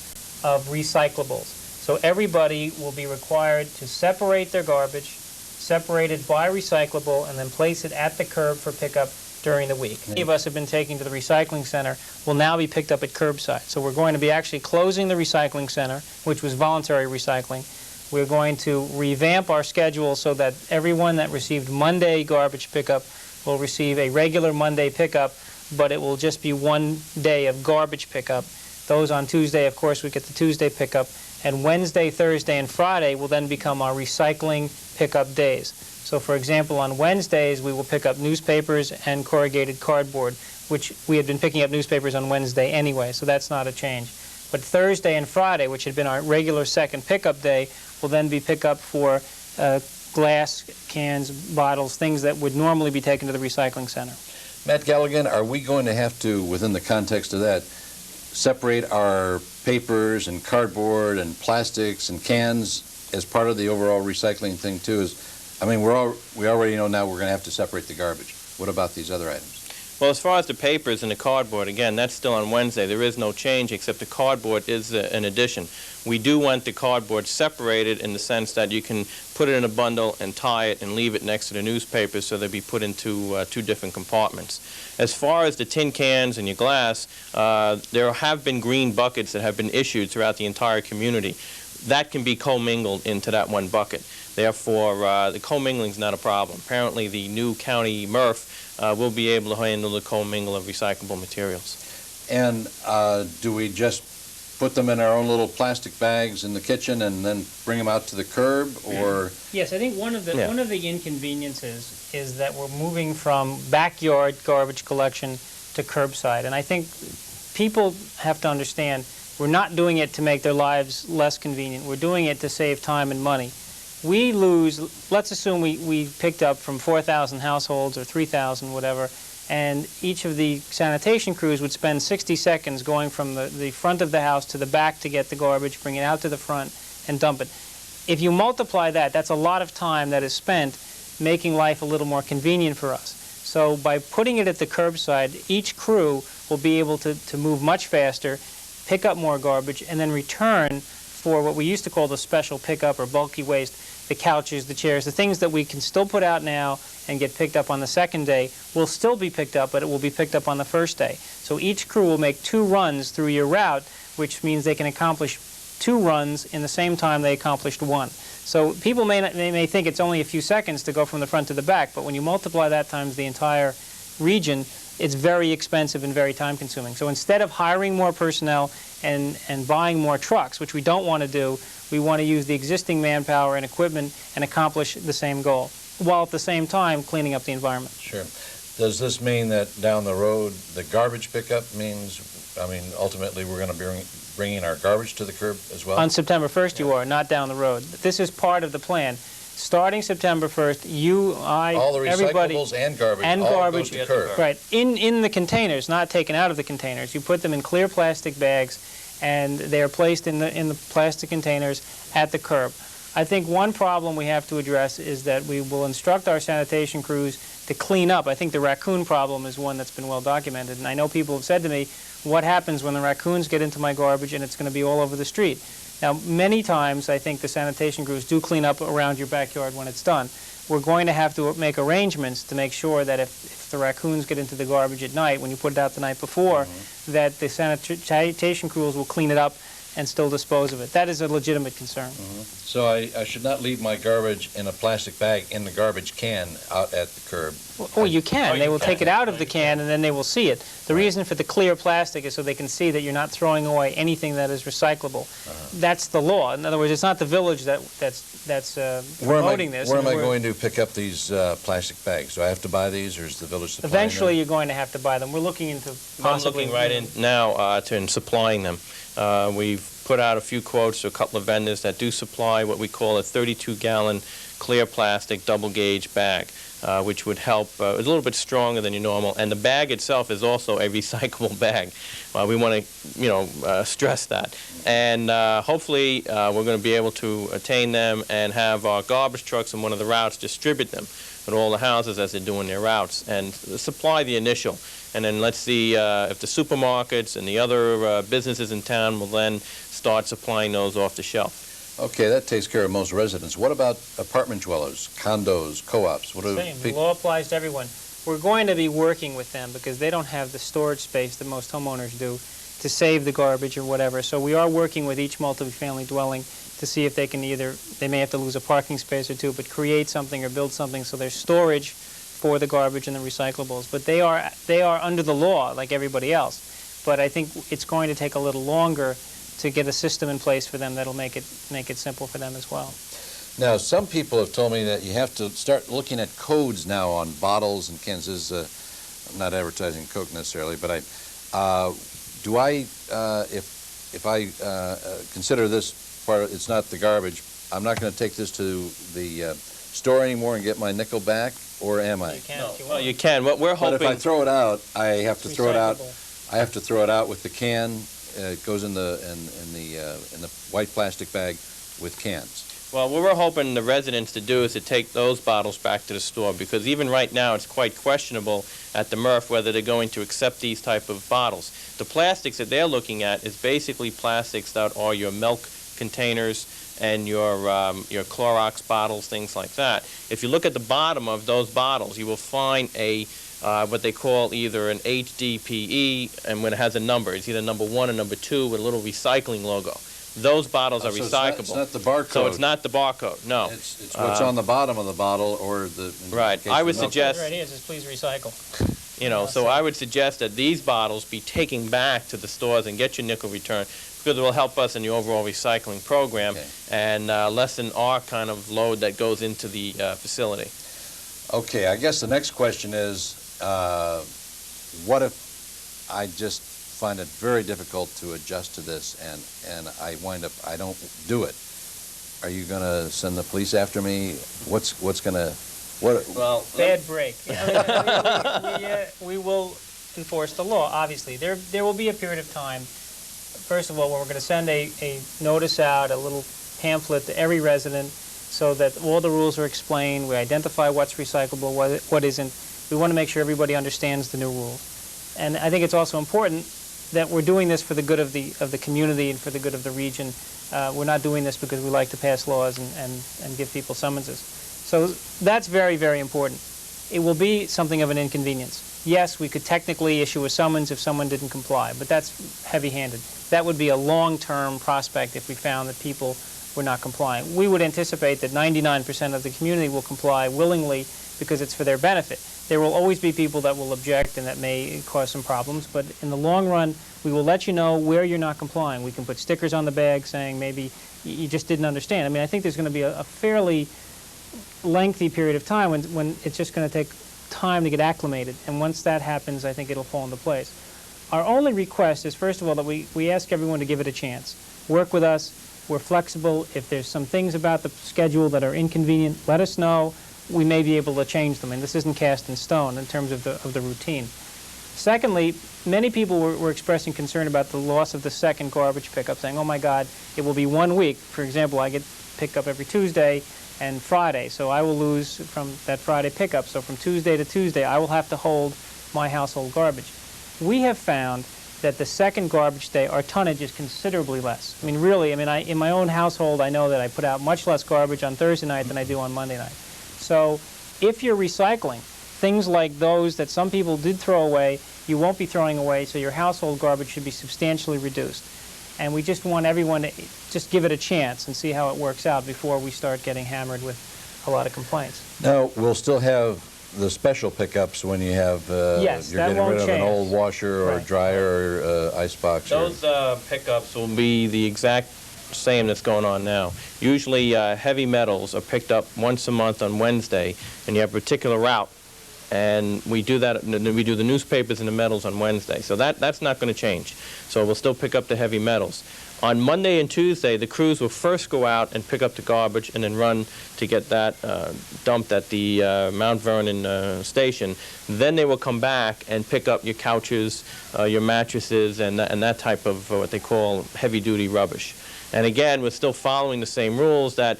of recyclables. So everybody will be required to separate their garbage, separate it by recyclable, and then place it at the curb for pickup during the week. Many of us have been taken to the recycling center will now be picked up at curbside. So we're going to be actually closing the recycling center, which was voluntary recycling. We're going to revamp our schedule so that everyone that received Monday garbage pickup will receive a regular Monday pickup, but it will just be 1 day of garbage pickup. Those on Tuesday, of course, we get the Tuesday pickup, and Wednesday, Thursday, and Friday will then become our recycling pickup days. So, for example, on Wednesdays, we will pick up newspapers and corrugated cardboard, which we had been picking up newspapers on Wednesday anyway, so that's not a change. But Thursday and Friday, which had been our regular second pickup day, will then be picked up for glass, cans, bottles, things that would normally be taken to the recycling center. Matt Galligan, are we going to have to, within the context of that, separate our papers and cardboard and plastics and cans as part of the overall recycling thing too? I mean, we already know now we're going to have to separate the garbage. What about these other items? Well, as far as the papers and the cardboard, again, that's still on Wednesday. There is no change, except the cardboard is an addition. We do want the cardboard separated in the sense that you can put it in a bundle and tie it and leave it next to the newspapers so they'll be put into 2 different compartments. As far as the tin cans and your glass, there have been green buckets that have been issued throughout the entire community. That can be commingled into that one bucket. Therefore, the commingling is not a problem. Apparently, the new county MRF will be able to handle the commingle of recyclable materials. And do we just put them in our own little plastic bags in the kitchen and then bring them out to the curb, or? Yes, I think one of the inconveniences is that we're moving from backyard garbage collection to curbside, and I think people have to understand we're not doing it to make their lives less convenient. We're doing it to save time and money. We lose, let's assume we picked up from 4,000 households or 3,000, whatever, and each of the sanitation crews would spend 60 seconds going from the front of the house to the back to get the garbage, bring it out to the front, and dump it. If you multiply that, that's a lot of time that is spent making life a little more convenient for us. So by putting it at the curbside, each crew will be able to move much faster, pick up more garbage, and then return for what we used to call the special pickup or bulky waste the couches, the chairs, the things that we can still put out now and get picked up on the second day will still be picked up, but it will be picked up on the first day. So each crew will make 2 runs through your route, which means they can accomplish 2 runs in the same time they accomplished 1. So people may think it's only a few seconds to go from the front to the back, but when you multiply that times the entire region, it's very expensive and very time-consuming. So instead of hiring more personnel and buying more trucks, which we don't want to do, we want to use the existing manpower and equipment and accomplish the same goal, while at the same time cleaning up the environment. Sure. Does this mean that down the road the garbage pickup means, ultimately we're going to be bringing our garbage to the curb as well? On September 1st you are, not down the road. This is part of the plan. Starting September 1st, you, I, all the everybody, recyclables and garbage goes to curb. Right. In the containers, not taken out of the containers. You put them in clear plastic bags, and they are placed in the plastic containers at the curb. I think one problem we have to address is that we will instruct our sanitation crews to clean up. I think the raccoon problem is one that's been well documented, and I know people have said to me, what happens when the raccoons get into my garbage and it's going to be all over the street? Now, many times I think the sanitation crews do clean up around your backyard when it's done. We're going to have to make arrangements to make sure that if the raccoons get into the garbage at night, when you put it out the night before, that the sanitation crews will clean it up and still dispose of it. That is a legitimate concern. So I should not leave my garbage in a plastic bag in the garbage can out at the curb? Well, you can. They will take it out of the can and then they will see it. The reason for the clear plastic is so they can see that you're not throwing away anything that is recyclable. That's the law. In other words, it's not the village that's promoting this. Where am I going to pick up these plastic bags? Do I have to buy these, or is the village supplying Eventually them? you're going to have to buy them. We're looking into I'm looking right in now to supplying them. We've put out a few quotes to a couple of vendors that do supply what we call a 32-gallon clear plastic double gauge bag, which would help. It's a little bit stronger than your normal, and the bag itself is also a recyclable bag. We want to, stress that. And hopefully we're going to be able to attain them and have our garbage trucks in one of the routes distribute them at all the houses as they're doing their routes and supply the initial. And then let's see if the supermarkets and the other businesses in town will then start supplying those off the shelf. Okay, that takes care of most residents. What about apartment dwellers, condos, co-ops? Same. The law applies to everyone. We're going to be working with them because they don't have the storage space that most homeowners do to save the garbage or whatever. So we are working with each multifamily dwelling to see if they can they may have to lose a parking space or two, but create something or build something so there's storage for the garbage and the recyclables. But they are under the law like everybody else. But I think it's going to take a little longer to get a system in place for them that'll make it simple for them as well. Now, some people have told me that you have to start looking at codes now on bottles and cans. I'm not advertising Coke necessarily, but if I consider this part, it's not the garbage, I'm not going to take this to the store anymore and get my nickel back, or am I? You can if you want. Well, you can. What we're hoping. But if I throw it out, I have to throw it out. I have to throw it out with the can. It goes in the white plastic bag with cans. Well, what we're hoping the residents to do is to take those bottles back to the store, because even right now it's quite questionable at the MRF whether they're going to accept these type of bottles. The plastics that they're looking at is basically plastics that are your milk containers and your Clorox bottles, things like that. If you look at the bottom of those bottles, you will find what they call either an HDPE, and when it has a number, it's either number 1 or number 2 with a little recycling logo. Those bottles are recyclable. It's not the barcode. So it's not the barcode, no. It's what's on the bottom of the bottle, or the... Right. I would suggest... Right here says please recycle. So I would suggest that these bottles be taken back to the stores and get your nickel return, because it will help us in the overall recycling program and lessen our kind of load that goes into the facility. Okay, I guess the next question is, what if I just find it very difficult to adjust to this and I don't do it? Are you going to send the police after me? What's going to... Well, bad break. We will enforce the law, obviously. There will be a period of time, first of all, when we're going to send a notice out, a little pamphlet to every resident so that all the rules are explained. We identify what's recyclable, what isn't. We want to make sure everybody understands the new rules. And I think it's also important that we're doing this for the good of the community and for the good of the region. We're not doing this because we like to pass laws and give people summonses. So that's very, very important. It will be something of an inconvenience. Yes, we could technically issue a summons if someone didn't comply, but that's heavy-handed. That would be a long-term prospect if we found that people were not complying. We would anticipate that 99% of the community will comply willingly because it's for their benefit. There will always be people that will object and that may cause some problems, but in the long run, we will let you know where you're not complying. We can put stickers on the bag saying maybe you just didn't understand. I mean, I think there's going to be a fairly lengthy period of time when it's just going to take time to get acclimated, and once that happens, I think it'll fall into place. Our only request is, first of all, that we ask everyone to give it a chance. Work with us. We're flexible. If there's some things about the schedule that are inconvenient, let us know. We may be able to change them, and this isn't cast in stone in terms of the routine. Secondly, many people were expressing concern about the loss of the second garbage pickup, saying, oh my God, it will be 1 week. For example, I get picked up every Tuesday and Friday, so I will lose from that Friday pickup. So from Tuesday to Tuesday, I will have to hold my household garbage. We have found that the second garbage day, our tonnage is considerably less. I mean, really, in my own household, I know that I put out much less garbage on Thursday night than I do on Monday night. So if you're recycling, things like those that some people did throw away, you won't be throwing away, so your household garbage should be substantially reduced. And we just want everyone to just give it a chance and see how it works out before we start getting hammered with a lot of complaints. Now, we'll still have the special pickups when you have, yes, you're getting rid of an old washer or dryer or icebox. Those pickups will be the exact same that's going on now. Usually heavy metals are picked up once a month on Wednesday, and you have a particular route. And we do that. We do the newspapers and the metals on Wednesday. So that's not going to change. So we'll still pick up the heavy metals. On Monday and Tuesday, the crews will first go out and pick up the garbage and then run to get that dumped at the Mount Vernon station. Then they will come back and pick up your couches, your mattresses, and that type of what they call heavy-duty rubbish. And again, we're still following the same rules that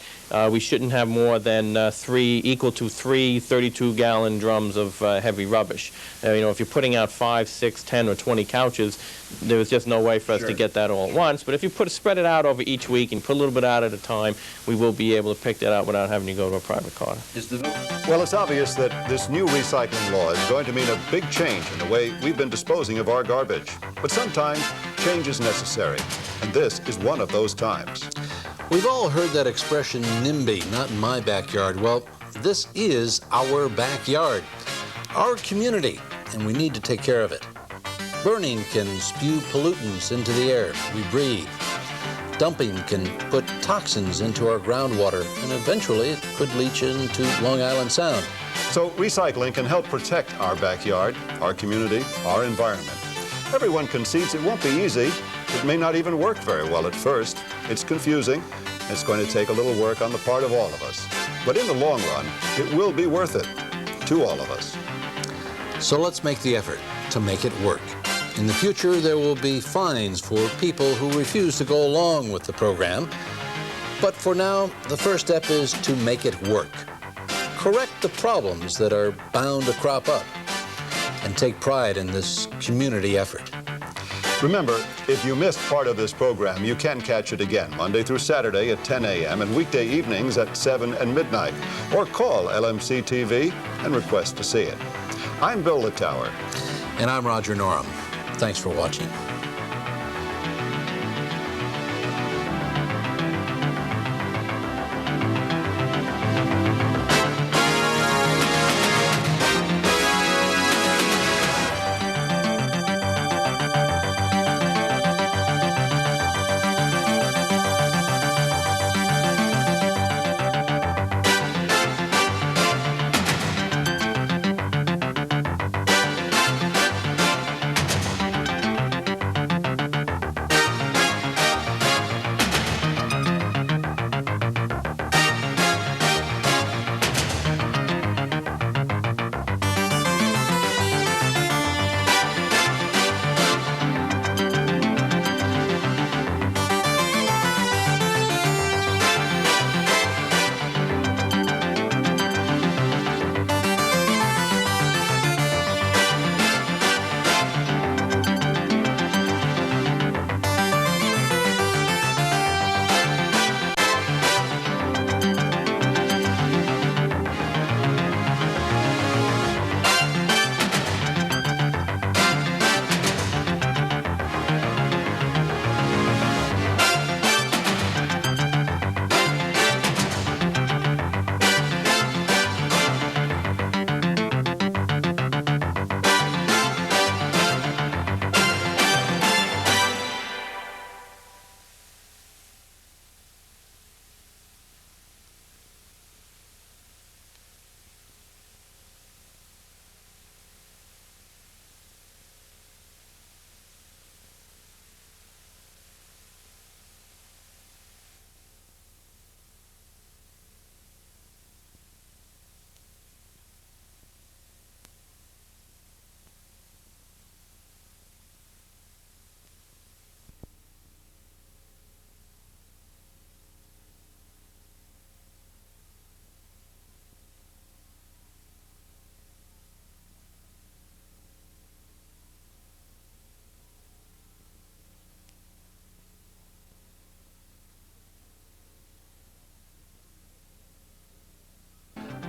we shouldn't have more than equal to three 32-gallon drums of heavy rubbish. You know, if you're putting out 5, 6, 10, or 20 couches, there was just no way for us to get that all at once. But if you spread it out over each week and put a little bit out at a time, we will be able to pick that out without having to go to a private car. Well, it's obvious that this new recycling law is going to mean a big change in the way we've been disposing of our garbage. But sometimes change is necessary, and this is one of those times. We've all heard that expression, NIMBY, not in my backyard. Well, this is our backyard, our community, and we need to take care of it. Burning can spew pollutants into the air we breathe. Dumping can put toxins into our groundwater, and eventually it could leach into Long Island Sound. So recycling can help protect our backyard, our community, our environment. Everyone concedes it won't be easy. It may not even work very well at first. It's confusing. It's going to take a little work on the part of all of us. But in the long run, it will be worth it to all of us. So let's make the effort to make it work. In the future, there will be fines for people who refuse to go along with the program. But for now, the first step is to make it work. Correct the problems that are bound to crop up, and take pride in this community effort. Remember, if you missed part of this program, you can catch it again Monday through Saturday at 10 a.m. and weekday evenings at 7 and midnight. Or call LMC-TV and request to see it. I'm Bill Littauer. And I'm Roger Norum. Thanks for watching.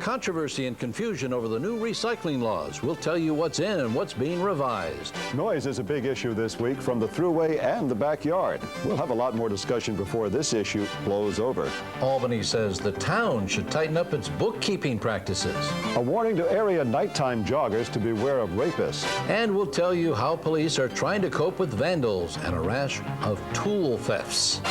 controversy and confusion over the new recycling laws. We'll tell you what's in and what's being revised. Noise is a big issue this week from the thruway and the backyard. We'll have a lot more discussion before this issue blows over. Albany says the town should tighten up its bookkeeping practices. A warning to area nighttime joggers to beware of rapists. And we'll tell you how police are trying to cope with vandals and a rash of tool thefts.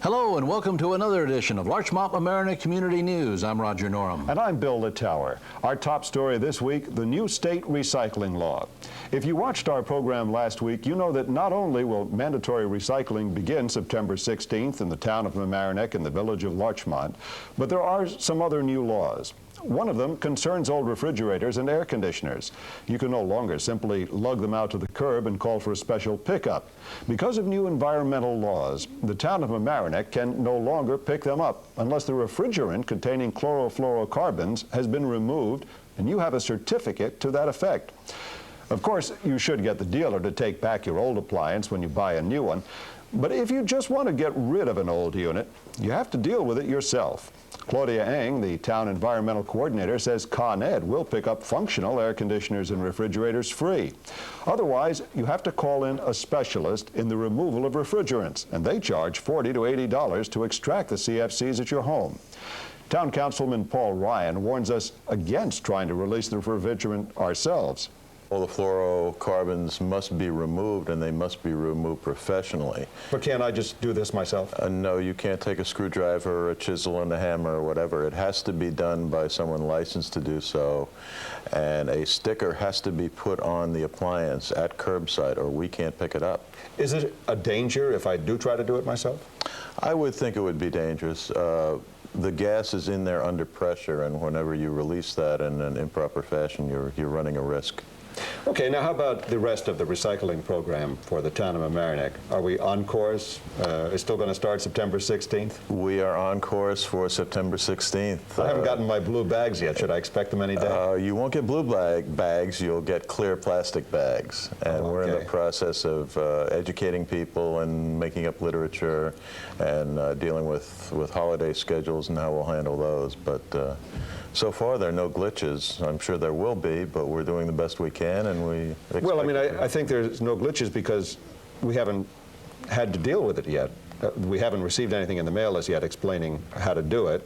Hello and welcome to another edition of Larchmont Mamaroneck Community News. I'm Roger Norum. And I'm Bill Littauer. Our top story this week, the new state recycling law. If you watched our program last week, you know that not only will mandatory recycling begin September 16th in the town of Mamaroneck and the village of Larchmont, but there are some other new laws. One of them concerns old refrigerators and air conditioners. You can no longer simply lug them out to the curb and call for a special pickup. Because of new environmental laws, the town of Mamaroneck can no longer pick them up unless the refrigerant containing chlorofluorocarbons has been removed and you have a certificate to that effect. Of course, you should get the dealer to take back your old appliance when you buy a new one, but if you just want to get rid of an old unit, you have to deal with it yourself. Claudia Eng, the town environmental coordinator, says Con Ed will pick up functional air conditioners and refrigerators free. Otherwise, you have to call in a specialist in the removal of refrigerants, and they charge $40 to $80 to extract the CFCs at your home. Town Councilman Paul Ryan warns us against trying to release the refrigerant ourselves. All the fluorocarbons must be removed, and they must be removed professionally. But can't I just do this myself? No, you can't take a screwdriver or a chisel and a hammer or whatever. It has to be done by someone licensed to do so, and a sticker has to be put on the appliance at curbside, or we can't pick it up. Is it a danger if I do try to do it myself? I would think it would be dangerous. The gas is in there under pressure, and whenever you release that in an improper fashion, you're running a risk. Okay, now how about the rest of the recycling program for the town of Mamaroneck? Are we on course? It's still going to start September 16th? We are on course for September 16th. I haven't gotten my blue bags yet. Should I expect them any day? You won't get blue bags. You'll get clear plastic bags. And we're in the process of educating people and making up literature and dealing with holiday schedules and how we'll handle those. But so far, there are no glitches. I'm sure there will be, but we're doing the best we can, and we expect. Well, I mean, I think there's no glitches because we haven't had to deal with it yet. We haven't received anything in the mail as yet explaining how to do it.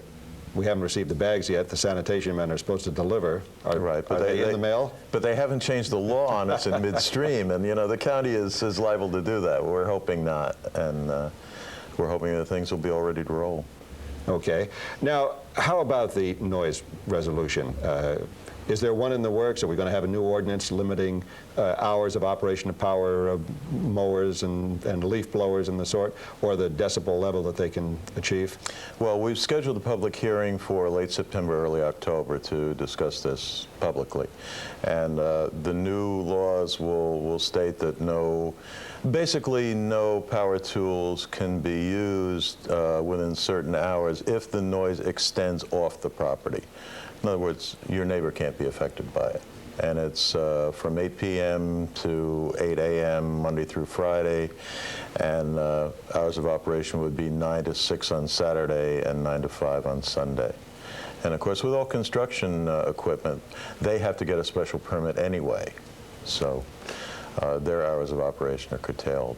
We haven't received the bags yet. The sanitation men are supposed to deliver. Are they in the mail? But they haven't changed the law on us in midstream, and you know the county is liable to do that. We're hoping not, and we're hoping that things will be all ready to roll. Okay. Now, how about the noise resolution? Is there one in the works? Are we going to have a new ordinance limiting hours of operation of power mowers and leaf blowers and the sort, or the decibel level that they can achieve? Well, we've scheduled a public hearing for late September, early October to discuss this publicly. And the new laws will state that basically no power tools can be used within certain hours if the noise extends off the property. In other words, your neighbor can't be affected by it. And it's from 8 p.m. to 8 a.m. Monday through Friday, and hours of operation would be 9 to 6 on Saturday and 9 to 5 on Sunday. And of course, with all construction equipment, they have to get a special permit anyway. So their hours of operation are curtailed.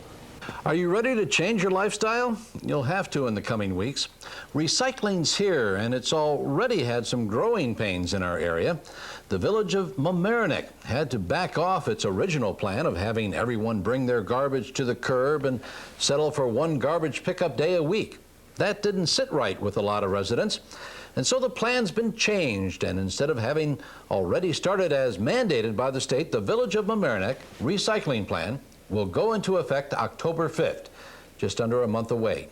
Are you ready to change your lifestyle? You'll have to in the coming weeks. Recycling's here, and it's already had some growing pains in our area. The village of Mamaroneck had to back off its original plan of having everyone bring their garbage to the curb and settle for one garbage pickup day a week. That didn't sit right with a lot of residents. And so the plan's been changed, and instead of having already started as mandated by the state, the village of Mamaroneck recycling plan will go into effect October 5th, just under a month away.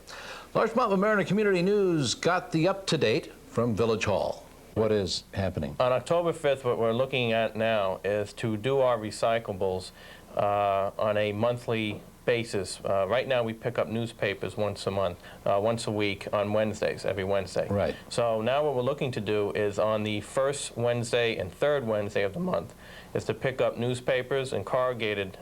Larchmont Mamaroneck Community News got the up-to-date from Village Hall. What is happening? On October 5th, what we're looking at now is to do our recyclables on a monthly basis. Right now we pick up newspapers once a week on Wednesdays, every Wednesday. Right. So now what we're looking to do is on the first Wednesday and third Wednesday of the month is to pick up newspapers and corrugated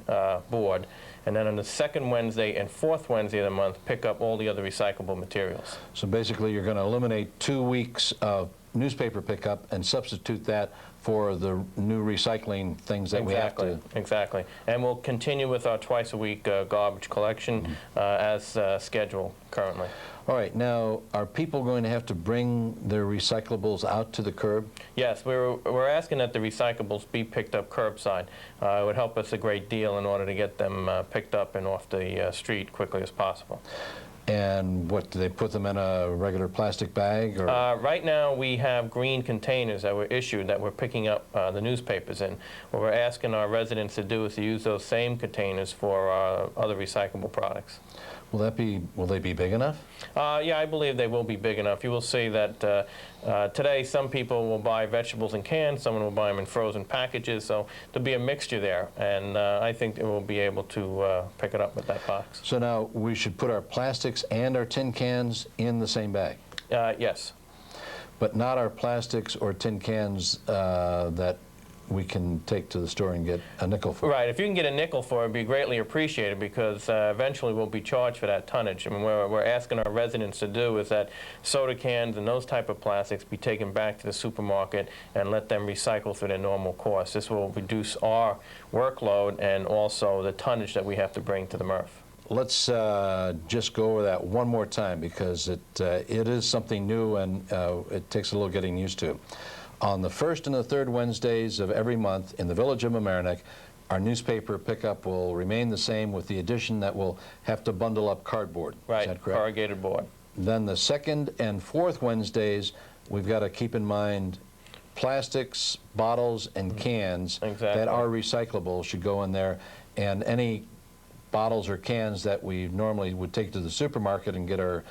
board, and then on the second Wednesday and fourth Wednesday of the month pick up all the other recyclable materials. So basically you're going to eliminate 2 weeks of newspaper pickup and substitute that for the new recycling things that we have to... Exactly. And we'll continue with our twice-a-week garbage collection as scheduled currently. All right. Now, are people going to have to bring their recyclables out to the curb? Yes. We're asking that the recyclables be picked up curbside. It would help us a great deal in order to get them picked up and off the street quickly as possible. And what, do they put them in a regular plastic bag? Or? Right now we have green containers that were issued that we're picking up the newspapers in. What we're asking our residents to do is to use those same containers for other recyclable products. Will they be big enough? Yeah, I believe they will be big enough. You will see that today some people will buy vegetables in cans, someone will buy them in frozen packages, so there'll be a mixture there, and I think that we'll be able to pick it up with that box. So now we should put our plastics and our tin cans in the same bag? Yes. But not our plastics or tin cans that we can take to the store and get a nickel for. Right. If you can get a nickel for it, it'd be greatly appreciated, because eventually we'll be charged for that tonnage. I mean, what we're asking our residents to do is that soda cans and those type of plastics be taken back to the supermarket and let them recycle through their normal course. This will reduce our workload and also the tonnage that we have to bring to the MRF. Let's just go over that one more time, because it is something new and it takes a little getting used to. On the first and the third Wednesdays of every month in the village of Mamaroneck, our newspaper pickup will remain the same, with the addition that we'll have to bundle up cardboard. Right, is that correct? corrugated board. Then the second and fourth Wednesdays, we've got to keep in mind plastics, bottles, and cans that are recyclable should go in there, and any bottles or cans that we normally would take to the supermarket and get our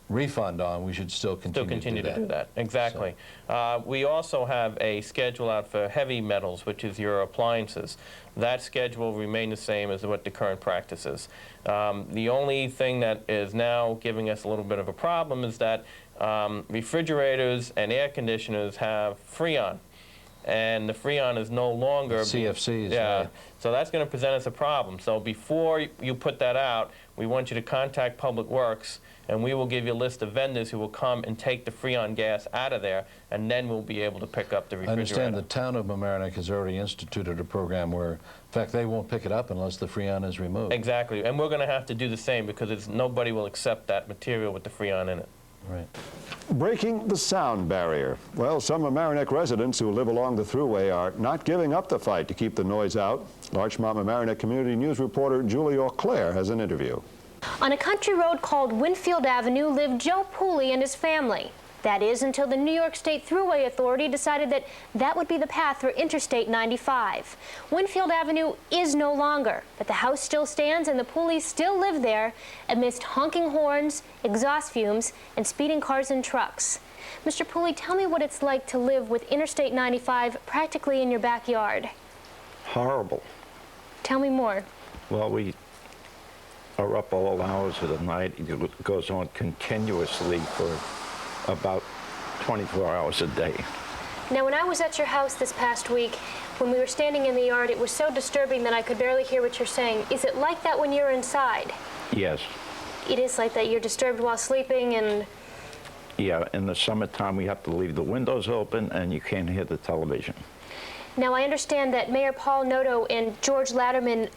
refund on, we should still continue to do that. Exactly. So. We also have a schedule out for heavy metals, which is your appliances. That schedule will remain the same as what the current practice is. The only thing that is now giving us a little bit of a problem is that refrigerators and air conditioners have Freon. And the Freon is no longer... CFCs, yeah. Right. So that's going to present us a problem. So before you put that out, we want you to contact Public Works, and we will give you a list of vendors who will come and take the Freon gas out of there, and then we'll be able to pick up the refrigerator. I understand the town of Mamaroneck has already instituted a program where, in fact, they won't pick it up unless the Freon is removed. Exactly. And we're going to have to do the same, because nobody will accept that material with the Freon in it. Right. Breaking the sound barrier. Well, some Mamaroneck residents who live along the thruway are not giving up the fight to keep the noise out. Larchmont Mamaroneck Community News reporter Juli Auclair has an interview. On a country road called Winfield Avenue lived Joe Pooley and his family. That is, until the New York State Thruway Authority decided that that would be the path for Interstate 95. Winfield Avenue is no longer, but the house still stands and the Pooleys still live there amidst honking horns, exhaust fumes, and speeding cars and trucks. Mr. Pooley, tell me what it's like to live with Interstate 95 practically in your backyard. Horrible. Tell me more. Well, we are up all hours of the night. It goes on continuously for about 24 hours a day. Now, when I was at your house this past week, when we were standing in the yard, it was so disturbing that I could barely hear what you're saying. Is it like that when you're inside? Yes. It is like that. You're disturbed while sleeping and... Yeah, in the summertime we have to leave the windows open and you can't hear the television. Now, I understand that Mayor Paul Noto and George Latterman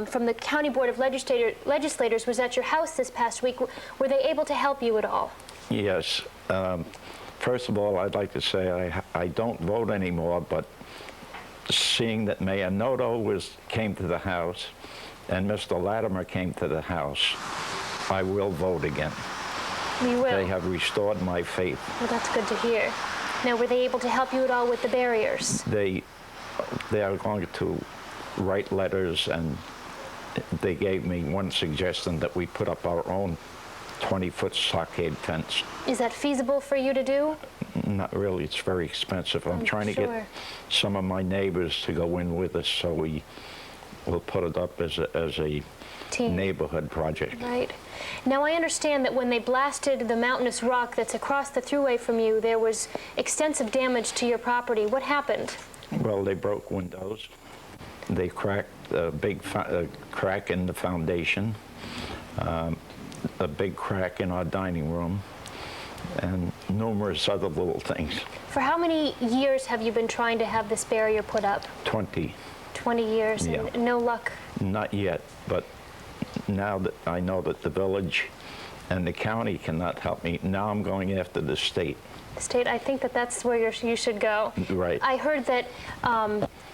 from the County Board of Legislators was at your house this past week. Were they able to help you at all? Yes. First of all, I'd like to say I don't vote anymore, but seeing that Mayor Noto came to the house and Mr. Latimer came to the house, I will vote again. You will? They have restored my faith. Well, that's good to hear. Now, were they able to help you at all with the barriers? They are going to write letters, and they gave me one suggestion that we put up our own 20-foot stockade fence. Is that feasible for you to do? Not really. It's very expensive. I'm trying to get some of my neighbors to go in with us so we we'll put it up as a neighborhood project. Right. Now, I understand that when they blasted the mountainous rock that's across the thruway from you, there was extensive damage to your property. What happened? Well, they broke windows. They cracked a big crack in the foundation, a big crack in our dining room, and numerous other little things. For how many years have you been trying to have this barrier put up? 20. 20 years, Yeah. and no luck? Not yet, but now that I know that the village and the county cannot help me, now I'm going after the state. State, I think that that's where you should go. Right. I heard that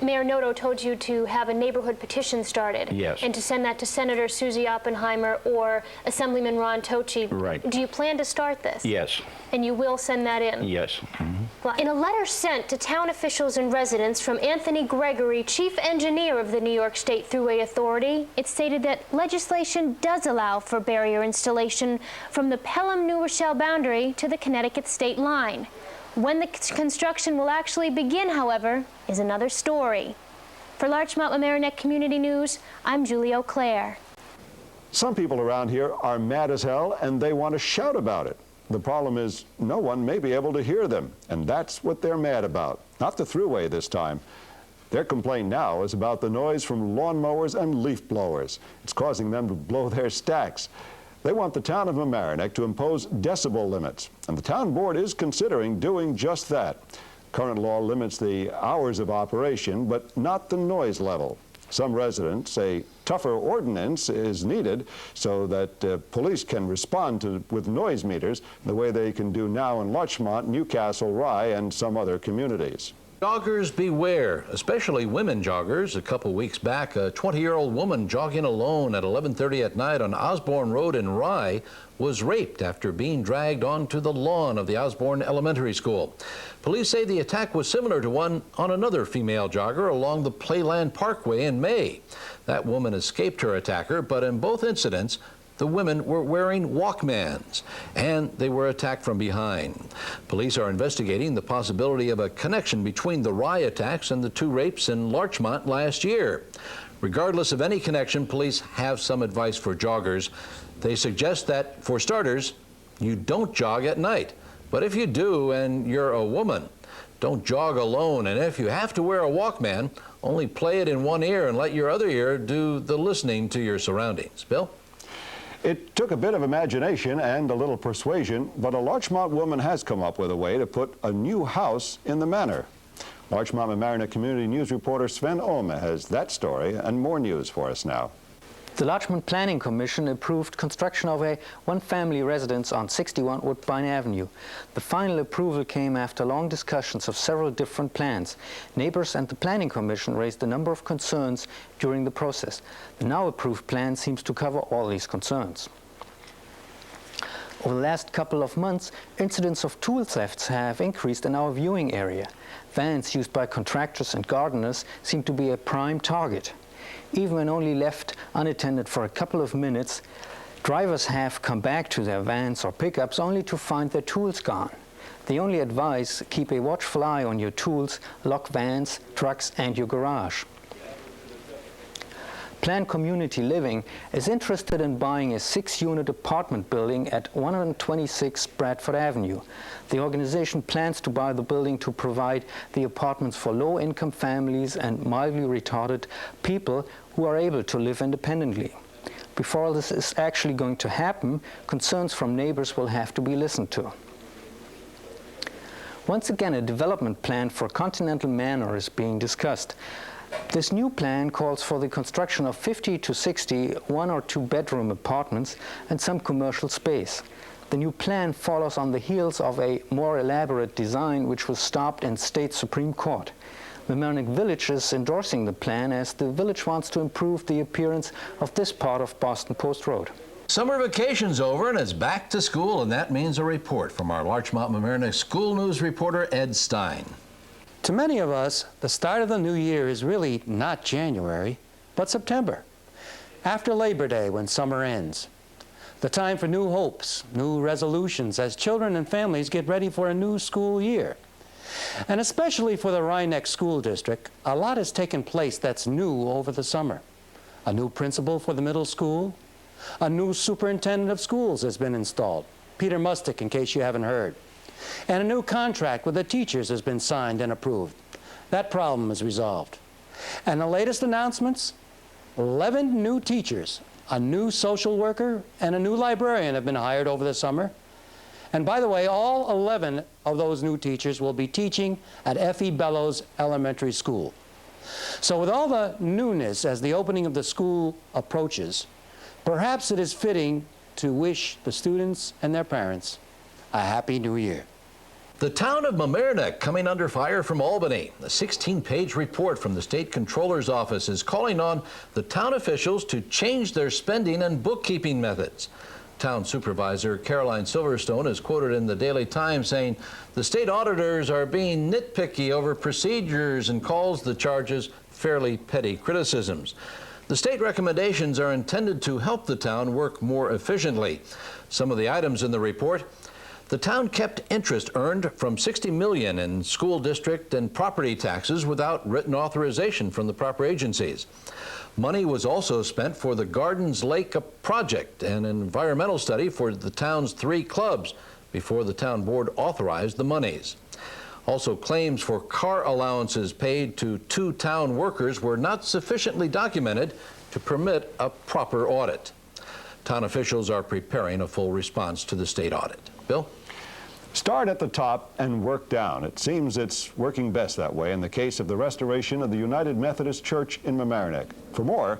Mayor Noto told you to have a neighborhood petition started. Yes. And to send that to Senator Susie Oppenheimer or Assemblyman Ron Tochi. Right. Do you plan to start this? Yes. And you will send that in? Yes. Well, in a letter sent to town officials and residents from Anthony Gregory, chief engineer of the New York State Thruway Authority, it stated that legislation does allow for barrier installation from the Pelham-New Rochelle boundary to the Connecticut state line. When the construction will actually begin, however, is another story. For Larchmont-Mamaroneck Community News, I'm Juli Auclair. Some people around here are mad as hell and they want to shout about it. The problem is no one may be able to hear them, and that's what they're mad about. Not the thruway this time. Their complaint now is about the noise from lawnmowers and leaf blowers. It's causing them to blow their stacks. They want the town of Mamaroneck to impose decibel limits, and the town board is considering doing just that. Current law limits the hours of operation, but not the noise level. Some residents say tougher ordinance is needed so that police can respond with noise meters the way they can do now in Larchmont, Newcastle, Rye, and some other communities. Joggers beware, especially women joggers. A couple weeks back, a 20-year-old woman jogging alone at 11:30 at night on Osborne Road in Rye was raped after being dragged onto the lawn of the Osborne Elementary School. Police say the attack was similar to one on another female jogger along the Playland Parkway in May. That woman escaped her attacker, but in both incidents, the women were wearing Walkmans, and they were attacked from behind. Police are investigating the possibility of a connection between the Rye attacks and the two rapes in Larchmont last year. Regardless of any connection, police have some advice for joggers. They suggest that, for starters, you don't jog at night. But if you do and you're a woman, don't jog alone. And if you have to wear a Walkman, only play it in one ear and let your other ear do the listening to your surroundings. Bill? It took a bit of imagination and a little persuasion, but a Larchmont woman has come up with a way to put a new house in the manor. Larchmont-Mamaroneck Community News reporter Sven Oehme has that story and more news for us now. The Larchmont Planning Commission approved construction of a one-family residence on 61 Woodbine Avenue. The final approval came after long discussions of several different plans. Neighbors and the Planning Commission raised a number of concerns during the process. The now approved plan seems to cover all these concerns. Over the last couple of months, incidents of tool thefts have increased in our viewing area. Vans used by contractors and gardeners seem to be a prime target. Even when only left unattended for a couple of minutes, drivers have come back to their vans or pickups only to find their tools gone. They only advise keep a watchful eye on your tools, lock vans, trucks, and your garage. Planned Community Living is interested in buying a 6-unit apartment building at 126 Bradford Avenue. The organization plans to buy the building to provide the apartments for low-income families and mildly retarded people who are able to live independently. Before this is actually going to happen, concerns from neighbors will have to be listened to. Once again, a development plan for Continental Manor is being discussed. This new plan calls for the construction of 50 to 60 one- or two-bedroom apartments and some commercial space. The new plan follows on the heels of a more elaborate design which was stopped in State Supreme Court. Mamaroneck Village is endorsing the plan as the village wants to improve the appearance of this part of Boston Post Road. Summer vacation's over and it's back to school, and that means a report from our Larchmont-Mamaroneck School News reporter Ed Stein. To many of us, the start of the new year is really not January, but September, after Labor Day when summer ends. The time for new hopes, new resolutions as children and families get ready for a new school year. And especially for the Rye Neck School District, a lot has taken place that's new over the summer. A new principal for the middle school. A new superintendent of schools has been installed, Peter Mustick, in case you haven't heard. And a new contract with the teachers has been signed and approved. That problem is resolved. And the latest announcements, 11 new teachers, a new social worker, and a new librarian have been hired over the summer. And by the way, all 11 of those new teachers will be teaching at F.E. Bellows Elementary School. So with all the newness as the opening of the school approaches, perhaps it is fitting to wish the students and their parents a Happy New Year. The town of Mamaroneck coming under fire from Albany. A 16-page report from the State Controller's Office is calling on the town officials to change their spending and bookkeeping methods. Town Supervisor Caroline Silverstone is quoted in the Daily Times saying the state auditors are being nitpicky over procedures and calls the charges fairly petty criticisms. The state recommendations are intended to help the town work more efficiently. Some of the items in the report: the town kept interest earned from $60 million in school district and property taxes without written authorization from the proper agencies. Money was also spent for the Gardens Lake project, an environmental study for the town's 3 clubs, before the town board authorized the monies. Also, claims for car allowances paid to 2 town workers were not sufficiently documented to permit a proper audit. Town officials are preparing a full response to the state audit. Bill? Start at the top and work down. It seems it's working best that way in the case of the restoration of the United Methodist Church in Mamaroneck. For more,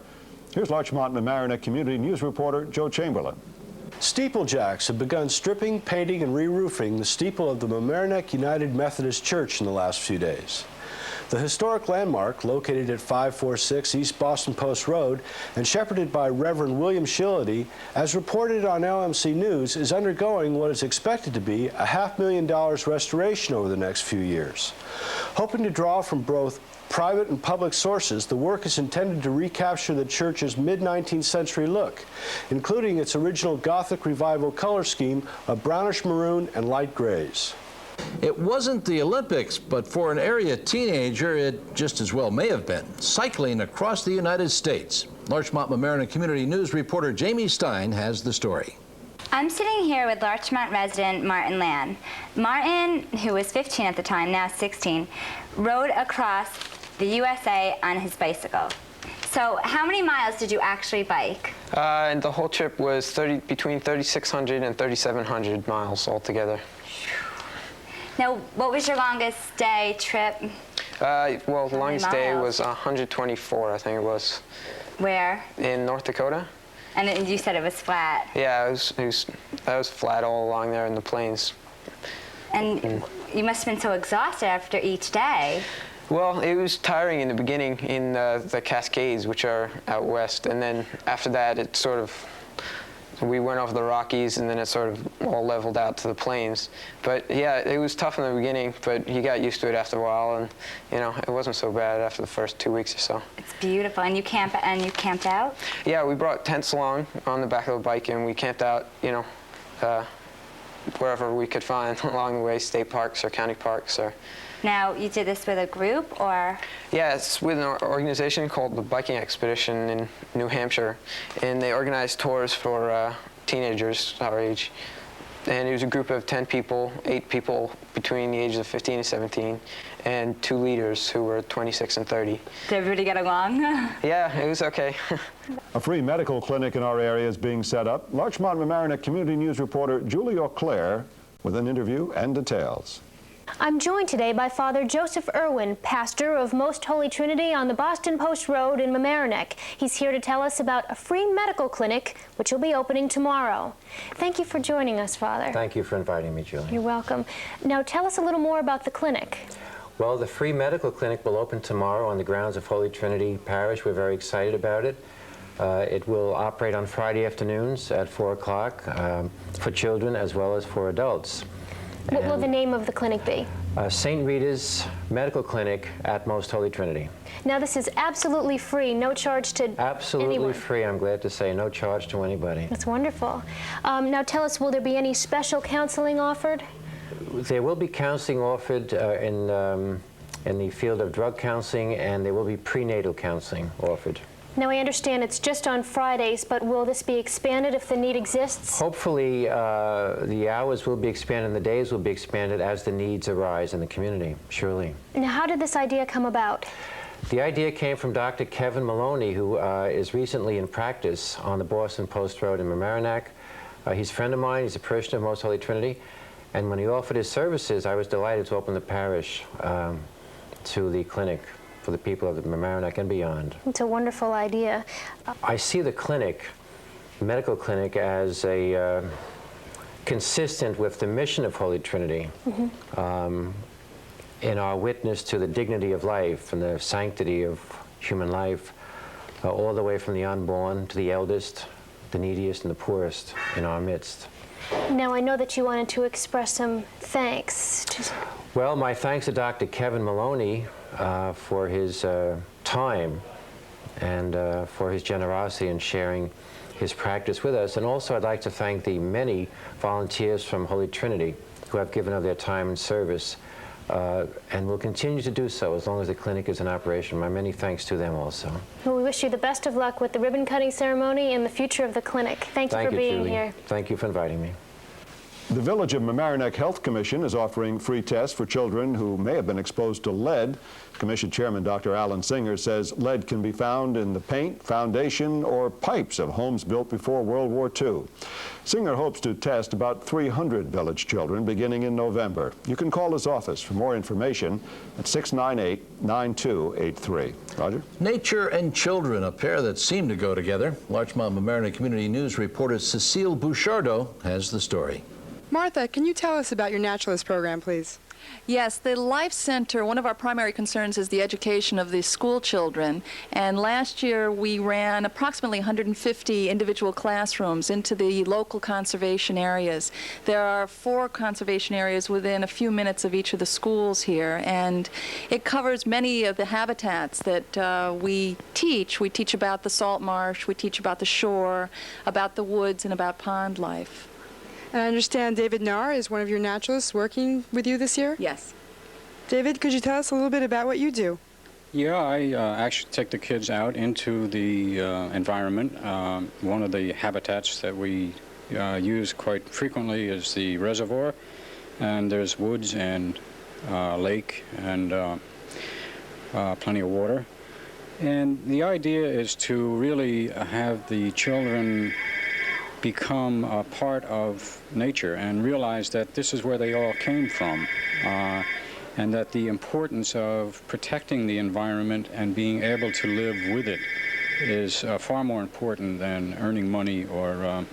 here's Larchmont Mamaroneck Community News reporter Joe Chamberlin. Steeplejacks have begun stripping, painting, and re-roofing the steeple of the Mamaroneck United Methodist Church in the last few days. The historic landmark, located at 546 East Boston Post Road and shepherded by Reverend William Shillity, as reported on LMC News, is undergoing what is expected to be a $500,000 restoration over the next few years. Hoping to draw from both private and public sources, the work is intended to recapture the church's mid-19th century look, including its original Gothic Revival color scheme of brownish maroon and light grays. It wasn't the Olympics, but for an area teenager, it just as well may have been. Cycling across the United States. Larchmont Mamaroneck Community News reporter Jamie Stein has the story. I'm sitting here with Larchmont resident Martin Land. Martin, who was 15 at the time, now 16, rode across the USA on his bicycle. So how many miles did you actually bike? And the whole trip was between 3,600 and 3,700 miles altogether. Now, what was your longest day trip? Well, the longest day was 124, I think it was. Where? In North Dakota. And you said it was flat. Yeah, that was flat all along there in the plains. And you must have been so exhausted after each day. Well, it was tiring in the beginning in the Cascades, which are out west, and then after that it sort of, we went over the Rockies, and then it sort of all leveled out to the plains. But yeah, it was tough in the beginning, but you got used to it after a while, and you know, it wasn't so bad after the first 2 weeks or so. It's beautiful. And you camped out? Yeah, we brought tents along on the back of the bike, and we camped out, you know, wherever we could find along the way, state parks or county parks or. Now, you did this with a group, or? Yeah, it's with an organization called the Biking Expedition in New Hampshire, and they organize tours for teenagers our age. And it was a group of 10 people, 8 people between the ages of 15 and 17, and 2 leaders who were 26 and 30. Did everybody get along? Yeah, it was okay. A free medical clinic in our area is being set up. Larchmont Mamaroneck Community News reporter Juli Auclair with an interview and details. I'm joined today by Father Joseph Irwin, pastor of Most Holy Trinity on the Boston Post Road in Mamaroneck. He's here to tell us about a free medical clinic which will be opening tomorrow. Thank you for joining us, Father. Thank you for inviting me, Julie. You're welcome. Now tell us a little more about the clinic. Well, the free medical clinic will open tomorrow on the grounds of Holy Trinity Parish. We're very excited about it. It will operate on Friday afternoons at 4 o'clock for children as well as for adults. What will the name of the clinic be? St. Rita's Medical Clinic at Most Holy Trinity. Now this is absolutely free, no charge to Absolutely anyone. Free, I'm glad to say, no charge to anybody. That's wonderful. Now tell us, will there be any special counseling offered? There will be counseling offered in the field of drug counseling, and there will be prenatal counseling offered. Now, I understand it's just on Fridays, but will this be expanded if the need exists? Hopefully, the hours will be expanded and the days will be expanded as the needs arise in the community, surely. Now, how did this idea come about? The idea came from Dr. Kevin Maloney, who is recently in practice on the Boston Post Road in Mamaroneck. He's a friend of mine. He's a parishioner of Most Holy Trinity. And when he offered his services, I was delighted to open the parish to the clinic for the people of the Mamaroneck and beyond. It's a wonderful idea. I see the clinic, the medical clinic, as a consistent with the mission of Holy Trinity in our witness to the dignity of life and the sanctity of human life, all the way from the unborn to the eldest, the neediest, and the poorest in our midst. Now, I know that you wanted to express some thanks. Well, my thanks to Dr. Kevin Maloney for his time and for his generosity in sharing his practice with us. And also I'd like to thank the many volunteers from Holy Trinity who have given of their time and service and will continue to do so as long as the clinic is in operation. My many thanks to them also. Well, we wish you the best of luck with the ribbon cutting ceremony and the future of the clinic. Thank you for being Juli. here. Thank you for inviting me. The Village of Mamaroneck Health Commission is offering free tests for children who may have been exposed to lead. Commission Chairman Dr. Alan Singer says lead can be found in the paint, foundation, or pipes of homes built before World War II. Singer hopes to test about 300 village children beginning in November. You can call his office for more information at 698-9283. Roger? Nature and children, a pair that seem to go together. Larchmont Mamaroneck Community News reporter Cecile Bouchardeau has the story. Martha, can you tell us about your naturalist program, please? Yes, the Life Center, one of our primary concerns is the education of the school children. And last year we ran approximately 150 individual classrooms into the local conservation areas. There are 4 conservation areas within a few minutes of each of the schools here, and it covers many of the habitats that we teach. We teach about the salt marsh, we teach about the shore, about the woods, and about pond life. And I understand David Nahr is one of your naturalists working with you this year? Yes. David, could you tell us a little bit about what you do? Yeah, I actually take the kids out into the environment. One of the habitats that we use quite frequently is the reservoir, and there's woods and lake and plenty of water. And the idea is to really have the children become a part of nature and realize that this is where they all came from, and that the importance of protecting the environment and being able to live with it is far more important than earning money or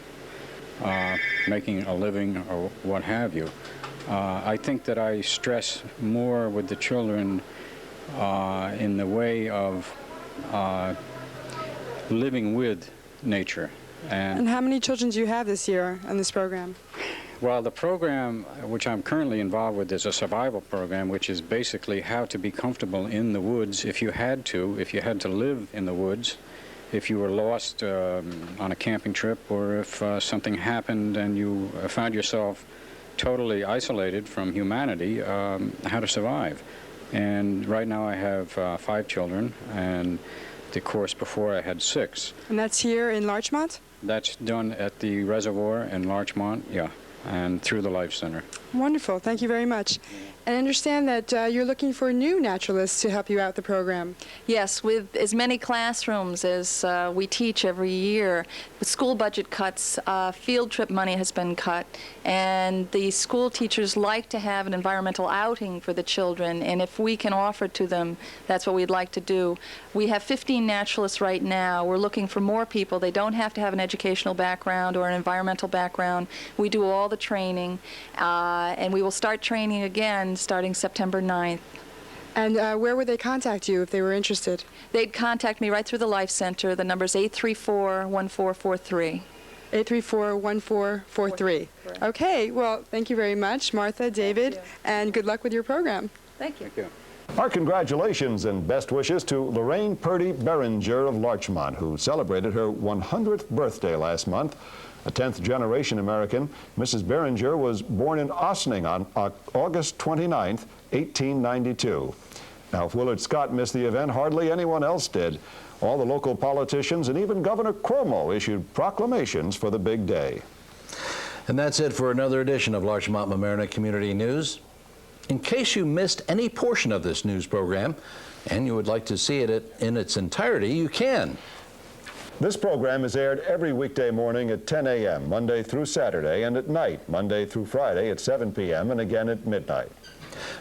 making a living or what have you. I think that I stress more with the children in the way of living with nature. And how many children do you have this year on this program? Well, the program which I'm currently involved with is a survival program, which is basically how to be comfortable in the woods if you had to live in the woods, if you were lost on a camping trip, or if something happened and you found yourself totally isolated from humanity, how to survive. And right now I have 5 children, and the course before I had 6. And that's here in Larchmont? That's done at the reservoir in Larchmont, yeah, and through the Life Center. Wonderful. Thank you very much. And I understand that you're looking for new naturalists to help you out the program. Yes, with as many classrooms as we teach every year, with school budget cuts, field trip money has been cut, and the school teachers like to have an environmental outing for the children, and if we can offer to them, that's what we'd like to do. We have 15 naturalists right now. We're looking for more people. They don't have to have an educational background or an environmental background. We do all the training, and we will start training again starting September 9th. And where would they contact you if they were interested? They'd contact me right through the Life Center. The number's 834-1443. 834-1443. Okay, well, thank you very much, Martha, David, and good luck with your program. Thank you. Thank you. Our congratulations and best wishes to Lorraine Purdy Beringer of Larchmont, who celebrated her 100th birthday last month. A 10th-generation American, Mrs. Beringer was born in Ossining on August 29, 1892. Now, if Willard Scott missed the event, hardly anyone else did. All the local politicians and even Governor Cuomo issued proclamations for the big day. And that's it for another edition of Larchmont-Mamaroneck Community News. In case you missed any portion of this news program and you would like to see it in its entirety, you can. This program is aired every weekday morning at 10 a.m., Monday through Saturday, and at night, Monday through Friday at 7 p.m. and again at midnight.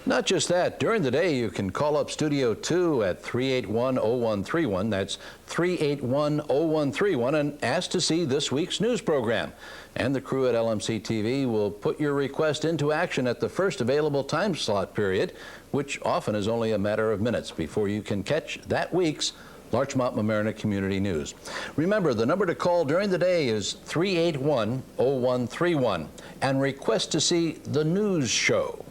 Not just that, during the day you can call up Studio 2 at 381-0131, that's 381-0131, and ask to see this week's news program. And the crew at LMC-TV will put your request into action at the first available time slot period, which often is only a matter of minutes before you can catch that week's Larchmont-Mamaroneck Community News. Remember, the number to call during the day is 381-0131, and request to see the news show.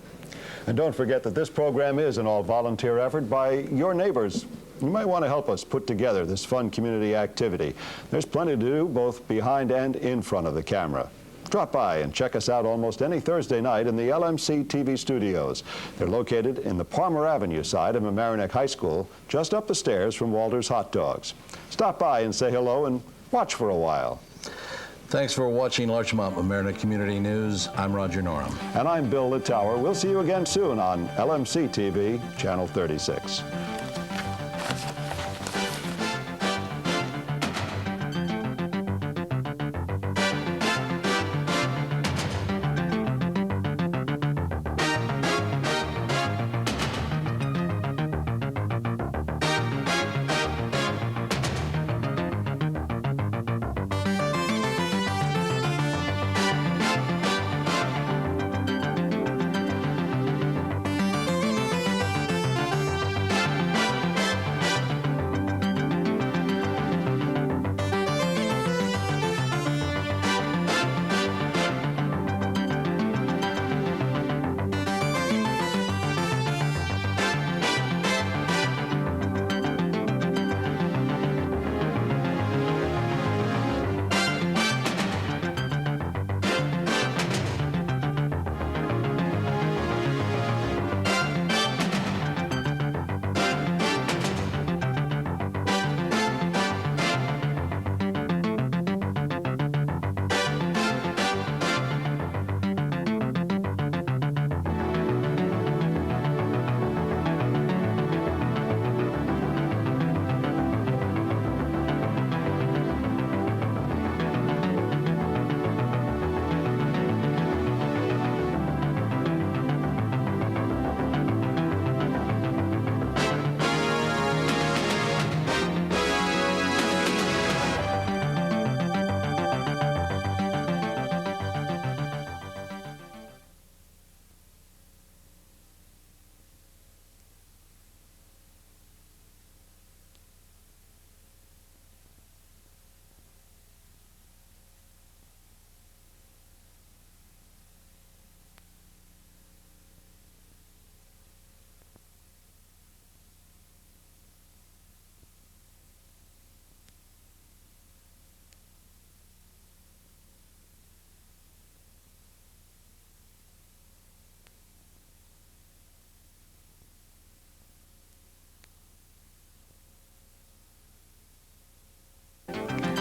And don't forget that this program is an all-volunteer effort by your neighbors. You might want to help us put together this fun community activity. There's plenty to do both behind and in front of the camera. Drop by and check us out almost any Thursday night in the LMC-TV studios. They're located in the Palmer Avenue side of Mamaroneck High School, just up the stairs from Walter's Hot Dogs. Stop by and say hello and watch for a while. Thanks for watching Larchmont-Mamaroneck Community News. I'm Roger Norum. And I'm Bill Littauer. We'll see you again soon on LMC-TV, Channel 36.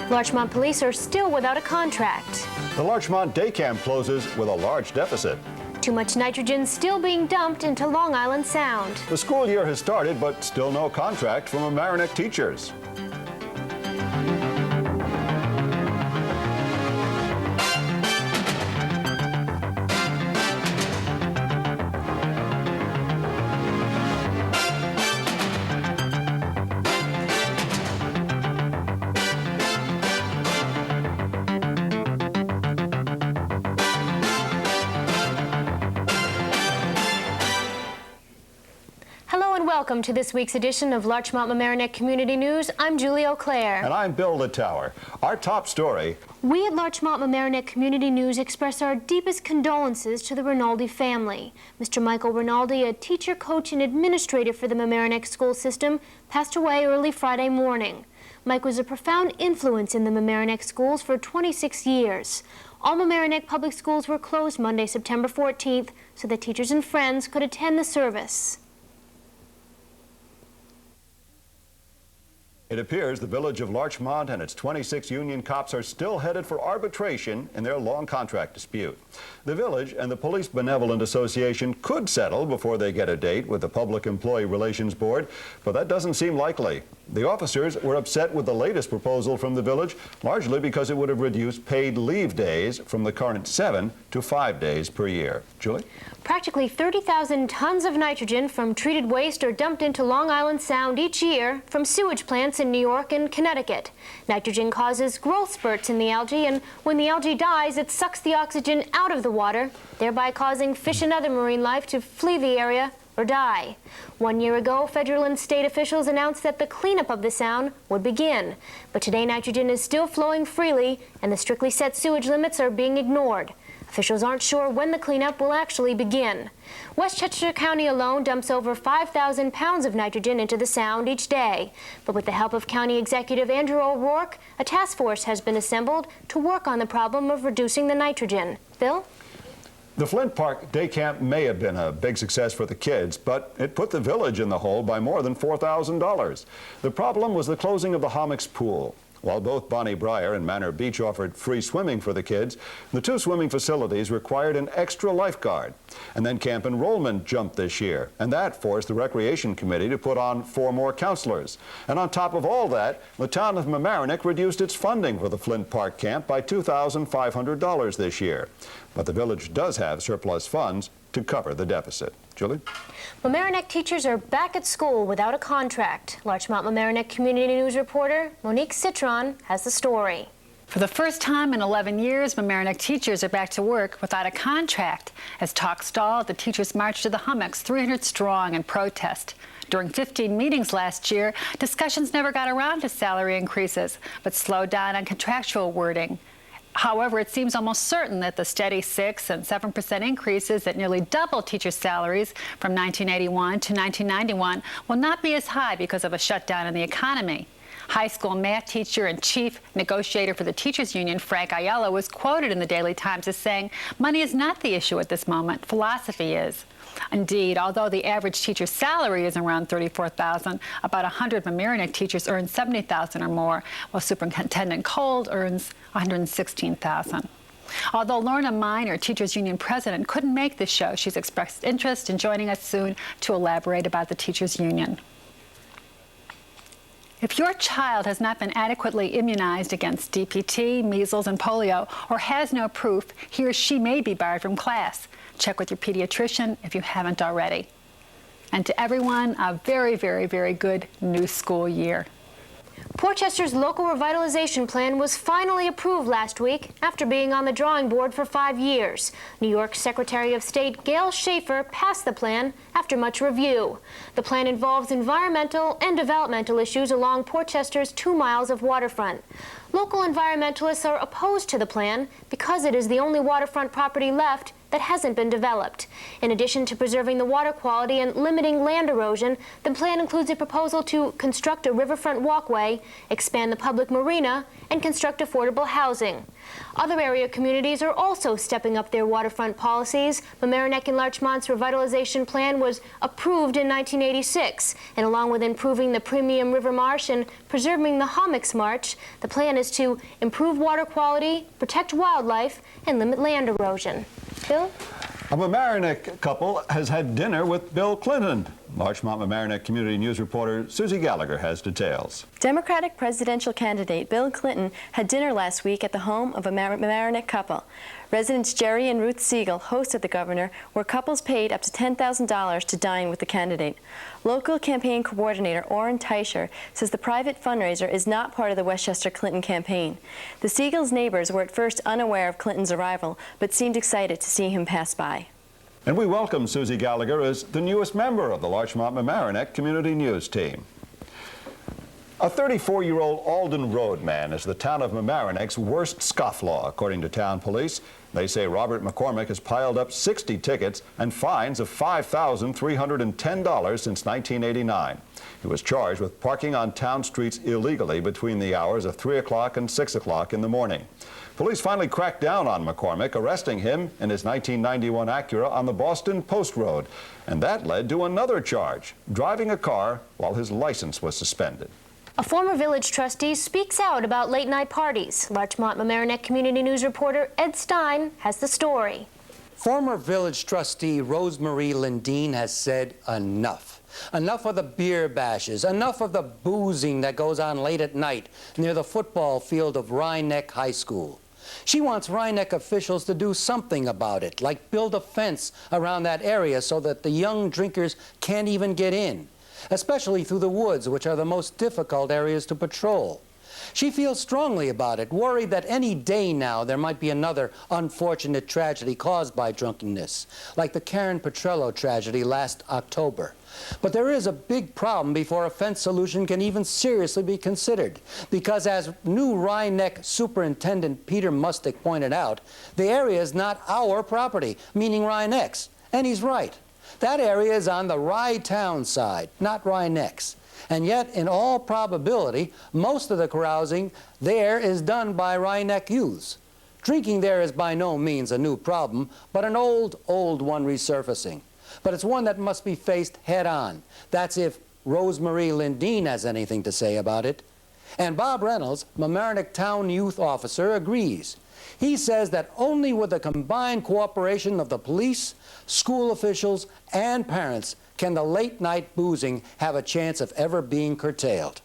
Larchmont police are still without a contract. The Larchmont Day Camp closes with a large deficit. Too much nitrogen still being dumped into Long Island Sound. The school year has started, but still no contract from Mamaroneck teachers. Welcome to this week's edition of Larchmont-Mamaroneck Community News. I'm Juli Auclair. And I'm Bill Littauer. Our top story. We at Larchmont-Mamaroneck Community News express our deepest condolences to the Rinaldi family. Mr. Michael Rinaldi, a teacher, coach, and administrator for the Mamaroneck school system, passed away early Friday morning. Mike was a profound influence in the Mamaroneck schools for 26 years. All Mamaroneck public schools were closed Monday, September 14th, so that teachers and friends could attend the service. It appears the village of Larchmont and its 26 union cops are still headed for arbitration in their long contract dispute. The village and the Police Benevolent Association could settle before they get a date with the Public Employee Relations Board, but that doesn't seem likely. The officers were upset with the latest proposal from the village, largely because it would have reduced paid leave days from the current 7 to 5 days per year. Julie? Practically 30,000 tons of nitrogen from treated waste are dumped into Long Island Sound each year from sewage plants in New York and Connecticut. Nitrogen causes growth spurts in the algae, and when the algae dies, it sucks the oxygen out of the water, thereby causing fish and other marine life to flee the area or die. 1 year ago, federal and state officials announced that the cleanup of the Sound would begin. But today, nitrogen is still flowing freely, and the strictly set sewage limits are being ignored. Officials aren't sure when the cleanup will actually begin. Westchester County alone dumps over 5,000 pounds of nitrogen into the Sound each day. But with the help of County Executive Andrew O'Rourke, a task force has been assembled to work on the problem of reducing the nitrogen. Phil? The Flint Park Day Camp may have been a big success for the kids, but it put the village in the hole by more than $4,000. The problem was the closing of the Hommocks Pool. While both Bonnie Briar and Manor Beach offered free swimming for the kids, the two swimming facilities required an extra lifeguard. And then camp enrollment jumped this year, and that forced the Recreation Committee to put on 4 more counselors. And on top of all that, the town of Mamaroneck reduced its funding for the Flint Park camp by $2,500 this year. But the village does have surplus funds to cover the deficit. Julie? Mamaroneck teachers are back at school without a contract. Larchmont Mamaroneck Community News reporter Monique Citron has the story. For the first time in 11 years, Mamaroneck teachers are back to work without a contract. As talk stalled, the teachers marched to the Hommocks 300 strong in protest. During 15 meetings last year, discussions never got around to salary increases, but slowed down on contractual wording. However, it seems almost certain that the steady 6% and 7% increases that nearly double teachers' salaries from 1981 to 1991 will not be as high because of a shutdown in the economy. High school math teacher and chief negotiator for the teachers union, Frank Ayala, was quoted in the Daily Times as saying, "Money is not the issue at this moment, philosophy is." Indeed, although the average teacher's salary is around $34,000, about 100 Mamaroneck teachers earn $70,000 or more, while Superintendent Cold earns $116,000. Although Lorna Miner, Teachers Union President, couldn't make this show, she's expressed interest in joining us soon to elaborate about the Teachers Union. If your child has not been adequately immunized against DPT, measles, and polio, or has no proof, he or she may be barred from class. Check with your pediatrician if you haven't already. And to everyone, a very, very, very good new school year. Portchester's local revitalization plan was finally approved last week after being on the drawing board for 5 years. New York Secretary of State Gail Schaefer passed the plan after much review. The plan involves environmental and developmental issues along Portchester's 2 miles of waterfront. Local environmentalists are opposed to the plan because it is the only waterfront property left that hasn't been developed. In addition to preserving the water quality and limiting land erosion, the plan includes a proposal to construct a riverfront walkway, expand the public marina, and construct affordable housing. Other area communities are also stepping up their waterfront policies. Mamaroneck and Larchmont's revitalization plan was approved in 1986, and along with improving the premium river marsh and preserving the Hommocks Marsh, the plan is to improve water quality, protect wildlife, and limit land erosion. Bill? A Mamaroneck couple has had dinner with Bill Clinton. Larchmont Mamaroneck Community News reporter Susie Gallagher has details. Democratic presidential candidate Bill Clinton had dinner last week at the home of a Mamaroneck couple. Residents Jerry and Ruth Cecile hosted the governor, where couples paid up to $10,000 to dine with the candidate. Local campaign coordinator Orrin Teicher says the private fundraiser is not part of the Westchester Clinton campaign. The Ceciles' neighbors were at first unaware of Clinton's arrival, but seemed excited to see him pass by. And we welcome Susie Gallagher as the newest member of the Larchmont Mamaroneck Community News team. A 34-year-old Alden Road man is the town of Mamaroneck's worst scofflaw, according to town police. They say Robert McCormick has piled up 60 tickets and fines of $5,310 since 1989. He was charged with parking on town streets illegally between the hours of 3 o'clock and 6 o'clock in the morning. Police finally cracked down on McCormick, arresting him in his 1991 Acura on the Boston Post Road. And that led to another charge, driving a car while his license was suspended. A former village trustee speaks out about late-night parties. Larchmont Mamaroneck Community News reporter Ed Stein has the story. Former village trustee Rosemarie Lindeen has said enough. Enough of the beer bashes, enough of the boozing that goes on late at night near the football field of Rhinebeck High School. She wants Rhinebeck officials to do something about it, like build a fence around that area so that the young drinkers can't even get in, especially through the woods, which are the most difficult areas to patrol. She feels strongly about it, worried that any day now there might be another unfortunate tragedy caused by drunkenness, like the Karen Petrello tragedy last October. But there is a big problem before a fence solution can even seriously be considered, because as new Rhinebeck Superintendent Peter Mustick pointed out, the area is not our property, meaning Rhinebeck's, and he's right. That area is on the Rye Town side, not Rhinebeck's. And yet, in all probability, most of the carousing there is done by Rhinebeck youths. Drinking there is by no means a new problem, but an old one resurfacing. But it's one that must be faced head-on. That's if Rosemarie Lindeen has anything to say about it. And Bob Reynolds, Mamaroneck Town Youth Officer, agrees. He says that only with the combined cooperation of the police, school officials, and parents can the late-night boozing have a chance of ever being curtailed.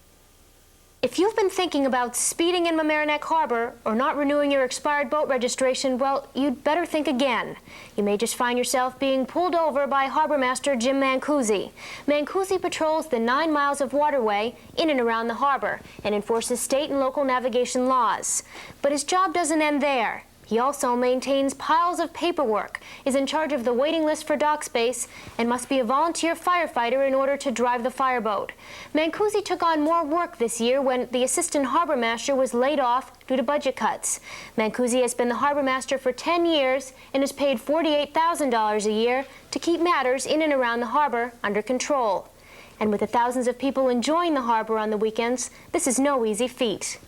If you've been thinking about speeding in Mamaroneck Harbor or not renewing your expired boat registration, well, you'd better think again. You may just find yourself being pulled over by Harbor Master Jim Mancusi. Mancusi patrols the 9 miles of waterway in and around the harbor and enforces state and local navigation laws. But his job doesn't end there. He also maintains piles of paperwork, is in charge of the waiting list for dock space, and must be a volunteer firefighter in order to drive the fireboat. Mancusi took on more work this year when the assistant harbor master was laid off due to budget cuts. Mancusi has been the harbor master for 10 years and is paid $48,000 a year to keep matters in and around the harbor under control. And with the thousands of people enjoying the harbor on the weekends, this is no easy feat.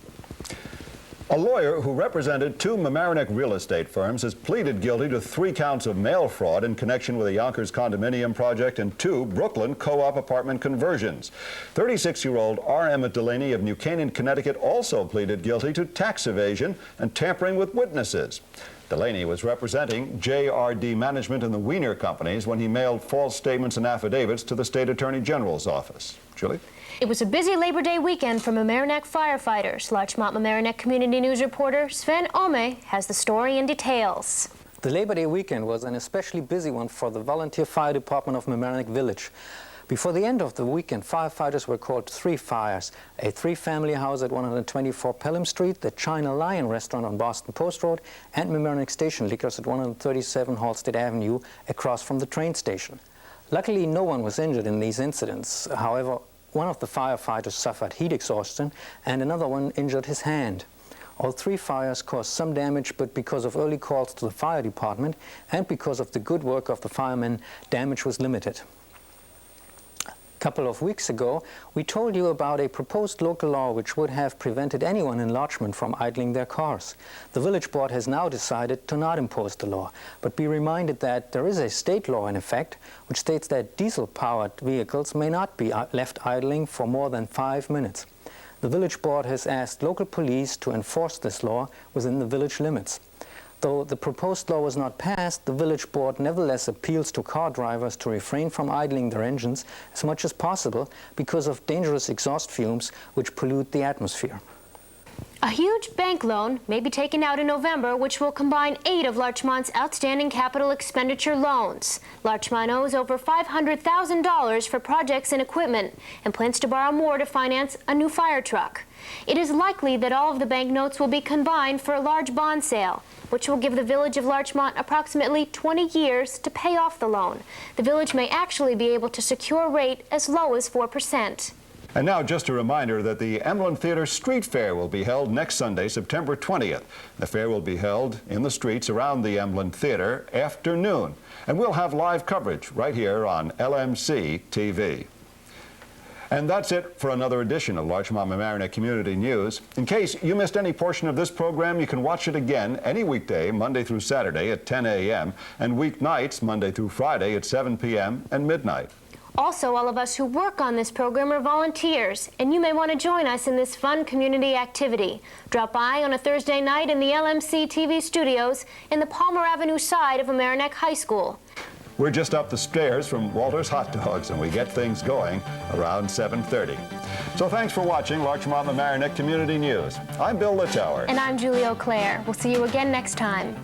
A lawyer who represented 2 Mamaroneck real estate firms has pleaded guilty to 3 counts of mail fraud in connection with a Yonkers condominium project and 2 Brooklyn co-op apartment conversions. 36-year-old R. Emmett Delaney of New Canaan, Connecticut also pleaded guilty to tax evasion and tampering with witnesses. Delaney was representing JRD Management and the Wiener Companies when he mailed false statements and affidavits to the State Attorney General's office. Julie? It was a busy Labor Day weekend for Mamaroneck firefighters. Larchmont Mamaroneck Community News reporter Sven Oehme has the story and details. The Labor Day weekend was an especially busy one for the volunteer fire department of Mamaroneck Village. Before the end of the weekend, firefighters were called to 3 fires: a 3-family house at 124 Pelham Street, the China Lion restaurant on Boston Post Road, and Mamaroneck Station Liquors at 137 Halstead Avenue across from the train station. Luckily, no one was injured in these incidents. However, one of the firefighters suffered heat exhaustion and another one injured his hand. All 3 fires caused some damage, but because of early calls to the fire department and because of the good work of the firemen, damage was limited. A couple of weeks ago, we told you about a proposed local law which would have prevented anyone in Larchmont from idling their cars. The village board has now decided to not impose the law, but be reminded that there is a state law in effect which states that diesel-powered vehicles may not be left idling for more than 5 minutes. The village board has asked local police to enforce this law within the village limits. Though the proposed law was not passed, the village board nevertheless appeals to car drivers to refrain from idling their engines as much as possible because of dangerous exhaust fumes which pollute the atmosphere. A huge bank loan may be taken out in November, which will combine 8 of Larchmont's outstanding capital expenditure loans. Larchmont owes over $500,000 for projects and equipment and plans to borrow more to finance a new fire truck. It is likely that all of the bank notes will be combined for a large bond sale, which will give the village of Larchmont approximately 20 years to pay off the loan. The village may actually be able to secure a rate as low as 4%. And now just a reminder that the Emlyn Theater Street Fair will be held next Sunday, September 20th. The fair will be held in the streets around the Emlyn Theater after noon. And we'll have live coverage right here on LMC-TV. And that's it for another edition of Larchmont Mamaroneck Community News. In case you missed any portion of this program, you can watch it again any weekday, Monday through Saturday at 10 a.m. and weeknights, Monday through Friday at 7 p.m. and midnight. Also, all of us who work on this program are volunteers, and you may want to join us in this fun community activity. Drop by on a Thursday night in the LMC-TV studios in the Palmer Avenue side of Mamaroneck High School. We're just up the stairs from Walter's Hot Dogs, and we get things going around 7:30. So thanks for watching Larchmont Mamaroneck Community News. I'm Bill Littauer. And I'm Juli Auclair. We'll see you again next time.